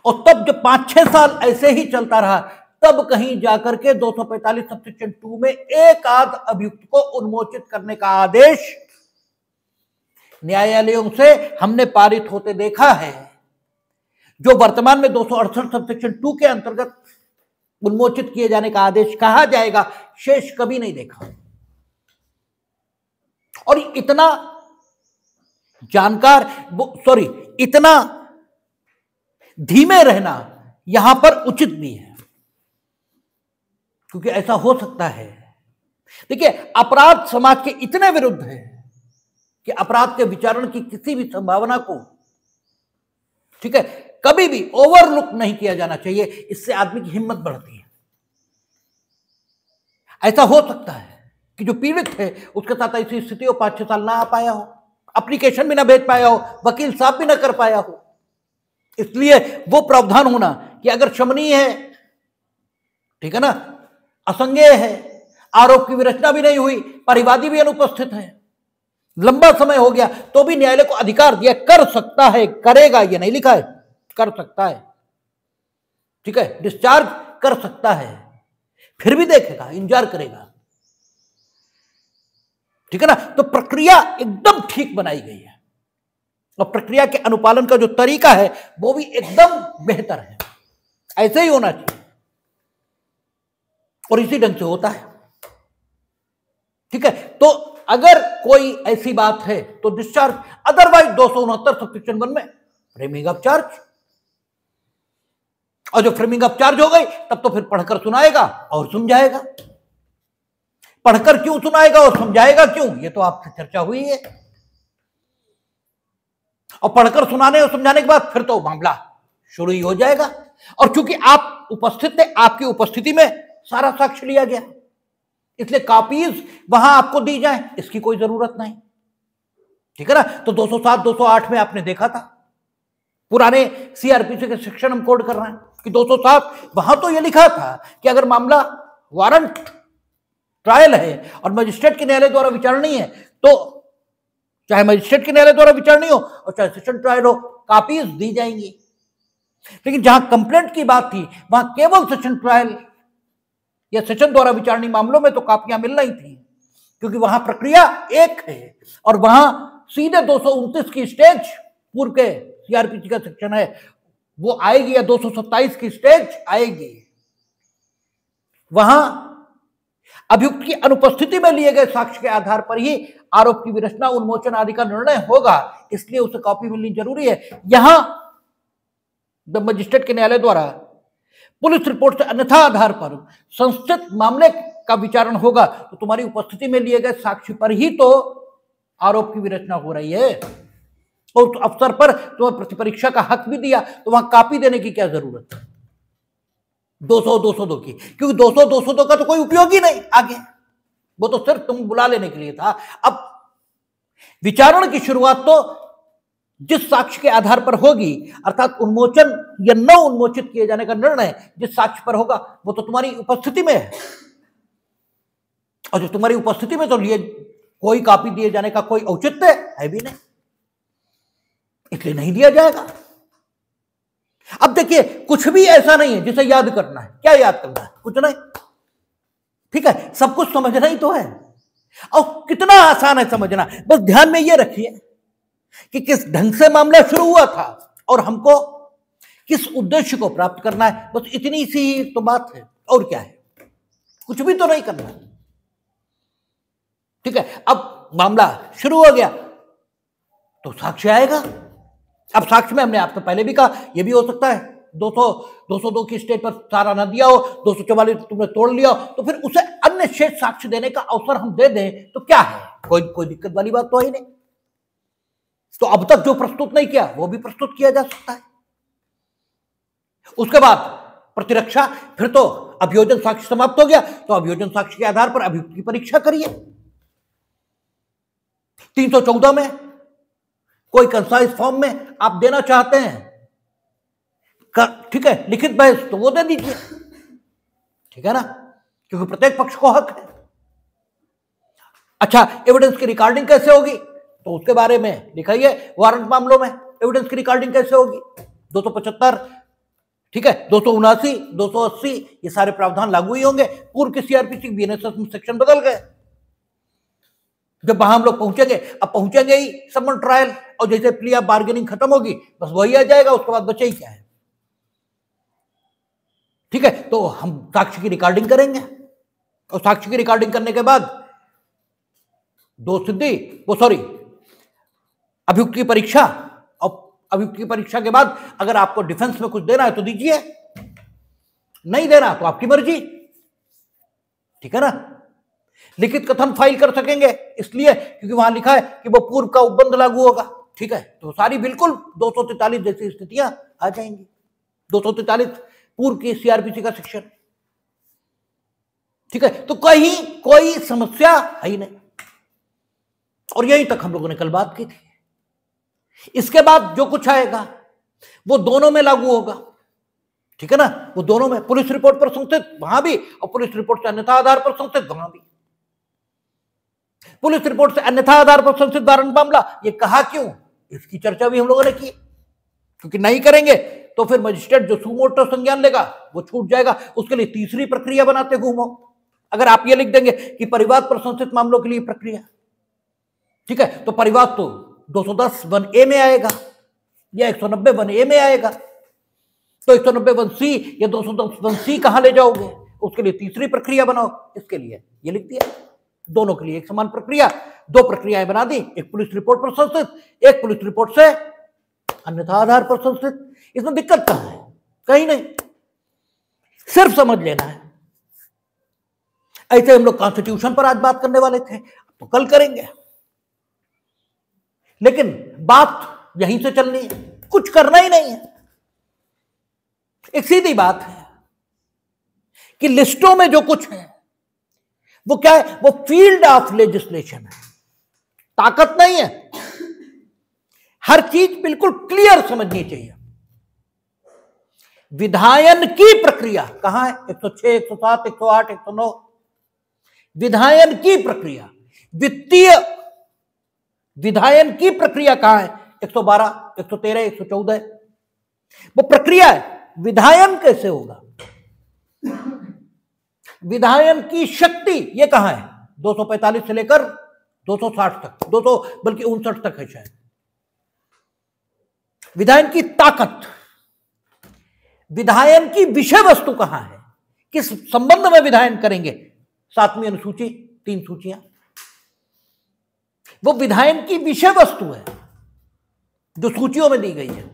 और तब जब 5-6 साल ऐसे ही चलता रहा, तब कहीं जाकर के 245 सबसेक्शन 2 में एक आध अभियुक्त को उन्मोचित करने का आदेश न्यायालयों से हमने पारित होते देखा है। जो वर्तमान में 268 सबसेक्शन 2 के अंतर्गत उन्मोचित किए जाने का आदेश कहा जाएगा, शेष कभी नहीं देखा। और इतना जानकार, इतना धीमे रहना यहां पर उचित भी है, क्योंकि ऐसा हो सकता है। देखिए, अपराध समाज के इतने विरुद्ध है कि अपराध के विचारण की किसी भी संभावना को, ठीक है, कभी भी ओवरलुक नहीं किया जाना चाहिए, इससे आदमी की हिम्मत बढ़ती है। ऐसा हो सकता है कि जो पीड़ित है उसके साथ ऐसी स्थिति हो, 5-6 साल ना आ पाया हो, एप्लीकेशन भी ना भेज पाया हो, वकील साहब भी ना कर पाया हो, इसलिए वो प्रावधान होना कि अगर शमनीय है, ठीक है ना, असंज्ञेय है, आरोप की विरचना भी नहीं हुई, परिवादी भी अनुपस्थित है, लंबा समय हो गया, तो भी न्यायालय को अधिकार दिया, कर सकता है, करेगा, ये नहीं लिखा है, कर सकता है, ठीक है, डिस्चार्ज कर सकता है, फिर भी देखेगा, इंतजार करेगा, ठीक है ना। तो प्रक्रिया एकदम ठीक बनाई गई है, और प्रक्रिया के अनुपालन का जो तरीका है वो भी एकदम बेहतर है, ऐसे ही होना चाहिए, और इसी ढंग से होता है, ठीक है। तो अगर कोई ऐसी बात है तो डिस्चार्ज, अदरवाइज 269 सबसेक्शन 1 में फ्रेमिंग ऑफ चार्ज, और जो फ्रेमिंग ऑफ चार्ज हो गई तब तो फिर पढ़कर सुनाएगा और समझाएगा। पढ़कर क्यों सुनाएगा और समझाएगा क्यों, ये तो आपसे चर्चा हुई है, और पढ़कर सुनाने और समझाने के बाद फिर तो मामला शुरू ही हो जाएगा, और चूंकि आप उपस्थित थे, आपकी उपस्थिति में सारा साक्ष्य लिया गया, इसलिए कॉपीज वहां आपको दी जाए इसकी कोई जरूरत नहीं, ठीक है ना। तो 207-208 में आपने देखा था, पुराने सीआरपीसी के सेक्शन हम कोड कर रहे हैं कि 207, वहां तो यह लिखा था कि अगर मामला वारंट ट्रायल है और मजिस्ट्रेट के न्यायालय द्वारा विचारणीय है, तो चाहे मजिस्ट्रेट के न्यायालय द्वारा विचारणीय हो और चाहे सेशन ट्रायल हो, कॉपीज दी जाएंगी। लेकिन जहां कंप्लेंट की बात थी वहां केवल सेशन ट्रायल या सेशन द्वारा विचारणीय मामलों में तो कॉपियां मिल रही थी, क्योंकि वहां प्रक्रिया एक है, और वहां सीधे 229 की स्टेज पूर्व के सीआरपीसी का सेक्शन है वो आएगी, या 227 की स्टेज आएगी। वहां अभियुक्त की अनुपस्थिति में लिए गए साक्ष्य के आधार पर ही आरोप की विरचना, उन्मोचन आदि का निर्णय होगा, इसलिए उसे कॉपी मिलनी जरूरी है। यहां मजिस्ट्रेट के न्यायालय द्वारा पुलिस रिपोर्ट से अन्यथा आधार पर संस्थित मामले का विचारण होगा, तो तुम्हारी उपस्थिति में लिए गए साक्ष्य पर ही तो आरोप की विरचना हो रही है, और उस अवसर पर तुम्हें प्रतिपरीक्षा का हक भी दिया, तो वहां कॉपी देने की क्या जरूरत है 202 की, क्योंकि 202 का तो कोई उपयोग ही नहीं आगे, वो तो सिर्फ तुम बुला लेने के लिए था। अब विचारण की शुरुआत तो जिस साक्ष्य के आधार पर होगी, अर्थात उन्मोचन या न उन्मोचित किए जाने का निर्णय जिस साक्ष्य पर होगा वो तो तुम्हारी उपस्थिति में है, और जो तुम्हारी उपस्थिति में तो लिए कोई कॉपी दिए जाने का कोई औचित्य है भी नहीं। इसलिए नहीं दिया जाएगा। अब देखिए, कुछ भी ऐसा नहीं है जिसे याद करना है। क्या याद करना है? कुछ नहीं, ठीक है, सब कुछ समझना ही तो है। और कितना आसान है समझना। बस ध्यान में ये रखिए कि किस ढंग से मामला शुरू हुआ था और हमको किस उद्देश्य को प्राप्त करना है। बस इतनी सी तो बात है, और क्या है, कुछ भी तो नहीं करना, ठीक है। अब मामला शुरू हो गया तो साक्ष्य आएगा। अब साक्ष्य में हमने आपसे पहले भी कहा, यह भी हो सकता है 202 की स्टेज पर सारा ना दिया हो, 244 तुमने तोड़ लिया हो, तो फिर उसे अन्य शेष साक्ष्य देने का अवसर हम दे दें तो क्या है, कोई दिक्कत वाली बात तो है ही नहीं। तो अब तक जो प्रस्तुत नहीं किया वो भी प्रस्तुत किया जा सकता है। उसके बाद प्रतिरक्षा, फिर तो अभियोजन साक्ष्य समाप्त हो गया, तो अभियोजन साक्ष्य के आधार पर अभियुक्त की परीक्षा करिए। 314 में कोई कंसाइज फॉर्म में आप देना चाहते हैं, ठीक है, लिखित बहस, तो वो दे दीजिए, ठीक है ना, क्योंकि प्रत्येक पक्ष को हक है। अच्छा, एविडेंस की रिकॉर्डिंग कैसे होगी, तो उसके बारे में लिखाइए। वारंट मामलों में एविडेंस की रिकॉर्डिंग कैसे होगी? 275, ठीक है, 279, 280, ये सारे प्रावधान लागू ही होंगे। पूर्व के सीआरपीसी बीएनएसएस में सेक्शन बदल गए। जब वहां हम लोग पहुंचेंगे, अब पहुंचेंगे ही समन ट्रायल, और जैसे प्ली ऑफ बार्गेनिंग खत्म होगी बस वही आ जाएगा, उसके बाद बचे ही क्या है, ठीक है। तो हम साक्ष्य की रिकॉर्डिंग करेंगे, और साक्ष्य की रिकॉर्डिंग करने के बाद अभियुक्त की परीक्षा, और अभियुक्त की परीक्षा के बाद अगर आपको डिफेंस में कुछ देना है तो दीजिए, नहीं देना तो आपकी मर्जी, ठीक है ना। लिखित कथन फाइल कर सकेंगे, इसलिए क्योंकि वहां लिखा है कि वो पूर्व का उपबंध लागू होगा, ठीक है। तो सारी बिल्कुल 243 जैसी स्थितियां आ जाएंगी। 243 पूर्व की सीआरपीसी का सेक्शन, ठीक है। तो कहीं कोई समस्या है ही नहीं, और यहीं तक हम लोगों ने कल बात की थी। इसके बाद जो कुछ आएगा वो दोनों में लागू होगा, ठीक है ना। वो दोनों में, पुलिस रिपोर्ट पर संस्थित वहां भी, और पुलिस रिपोर्ट से अन्यथा आधार पर संस्थित वहां भी। पुलिस रिपोर्ट से अन्यथा आधार पर संस्थित वारंट मामला, ये कहा क्यों, इसकी चर्चा भी हम लोगों ने की, क्योंकि नहीं करेंगे तो फिर मजिस्ट्रेट जो सुमोटो संज्ञान लेगा वो छूट जाएगा। उसके लिए तीसरी प्रक्रिया बनाते घूमो। अगर आप ये लिख देंगे कि परिवाद पर संस्थित मामलों के लिए प्रक्रिया, ठीक है, तो परिवाद तो 210 1A में आएगा या 190 1A में आएगा। तो 190 1C या 210 1C कहां ले जाओगे? उसके लिए तीसरी प्रक्रिया बनाओ। इसके लिए ये लिख दिया, दोनों के लिए एक समान प्रक्रिया, दो प्रक्रियाएं बना दी, एक पुलिस रिपोर्ट पर संस्थित, एक पुलिस रिपोर्ट से अन्यथा आधार पर संस्थित। इसमें दिक्कत कहां है? कहीं नहीं, सिर्फ समझ लेना है। ऐसे हम लोग कॉन्स्टिट्यूशन पर आज बात करने वाले थे, तो कल करेंगे, लेकिन बात यहीं से चलनी है, कुछ करना ही नहीं है। एक सीधी बात है कि लिस्टों में जो कुछ है वो क्या है, वो फील्ड ऑफ लेजिस्लेशन है, ताकत नहीं है। हर चीज बिल्कुल क्लियर समझनी चाहिए। विधायन की प्रक्रिया कहां है? 106 107 108 109 विधायन की प्रक्रिया। वित्तीय विधायन की प्रक्रिया कहां है? 112 113 114 वो प्रक्रिया है। विधायन कैसे होगा? विधायन की शक्ति ये कहां है? 245 से लेकर 260 तक, 200 बल्कि 59 तक है शायद। विधायन की ताकत, विधायन की विषय वस्तु कहां है? किस संबंध में विधायन करेंगे? 7वीं अनुसूची, 3 सूचियां, वो विधायन की विषय वस्तु है जो सूचियों में दी गई है।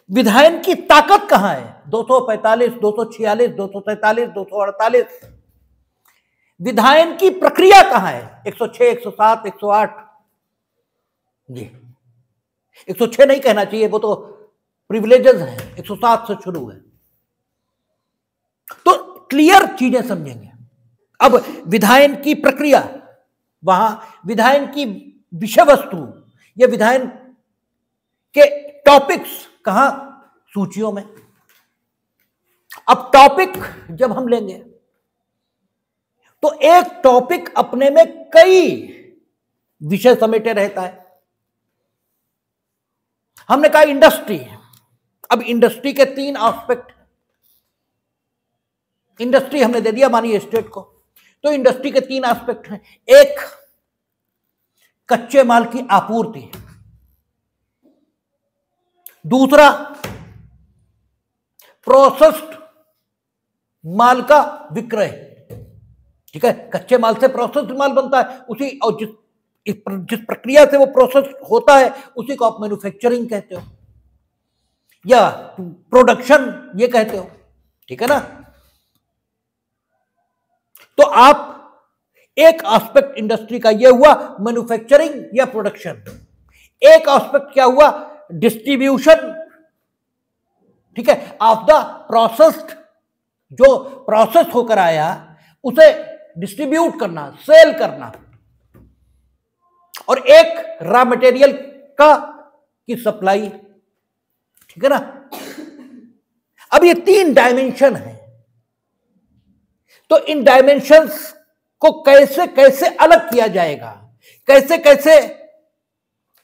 विधायन की ताकत कहां है? 245 246 243 248 विधायन की प्रक्रिया कहां है? 106 107 108 जी 106 नहीं कहना चाहिए, वो तो प्रिविलेजेस है, 107 से शुरू है। तो क्लियर चीजें समझेंगे। अब विधायन की प्रक्रिया, वहां विधायन की विषय वस्तु या विधायन के टॉपिक्स कहां? सूचियों में। अब टॉपिक जब हम लेंगे तो एक टॉपिक अपने में कई विषय समेटे रहता है। हमने कहा इंडस्ट्री। अब इंडस्ट्री के 3 एस्पेक्ट, इंडस्ट्री हमने दे दिया मानिए स्टेट को, तो इंडस्ट्री के 3 एस्पेक्ट हैं। एक, कच्चे माल की आपूर्ति, दूसरा प्रोसेस्ड माल का विक्रय, ठीक है, कच्चे माल से प्रोसेस्ड माल बनता है उसी, और जिस प्रक्रिया से वो प्रोसेस होता है उसी को आप मैन्युफैक्चरिंग कहते हो या प्रोडक्शन ये कहते हो, ठीक है ना। तो आप एक एस्पेक्ट इंडस्ट्री का ये हुआ मैन्युफैक्चरिंग या प्रोडक्शन, एक एस्पेक्ट क्या हुआ डिस्ट्रीब्यूशन, ठीक है, ऑफ द प्रोसेस्ड, जो प्रोसेस होकर आया उसे डिस्ट्रीब्यूट करना, सेल करना, और एक रॉ मटेरियल का की सप्लाई, ठीक है ना। अब ये 3 डायमेंशन है, तो इन डायमेंशंस को कैसे कैसे अलग किया जाएगा, कैसे कैसे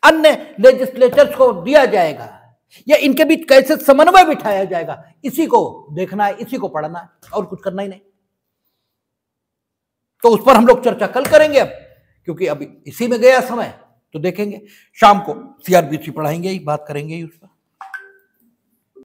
अन्य लेजिस्लेचर्स को दिया जाएगा, या इनके बीच कैसे समन्वय बिठाया जाएगा, इसी को देखना है, इसी को पढ़ना है, और कुछ करना ही नहीं। तो उस पर हम लोग चर्चा कल करेंगे, अब क्योंकि अभी इसी में गया समय, तो देखेंगे शाम को CRBC पढ़ाएंगे, बात करेंगे उस पर।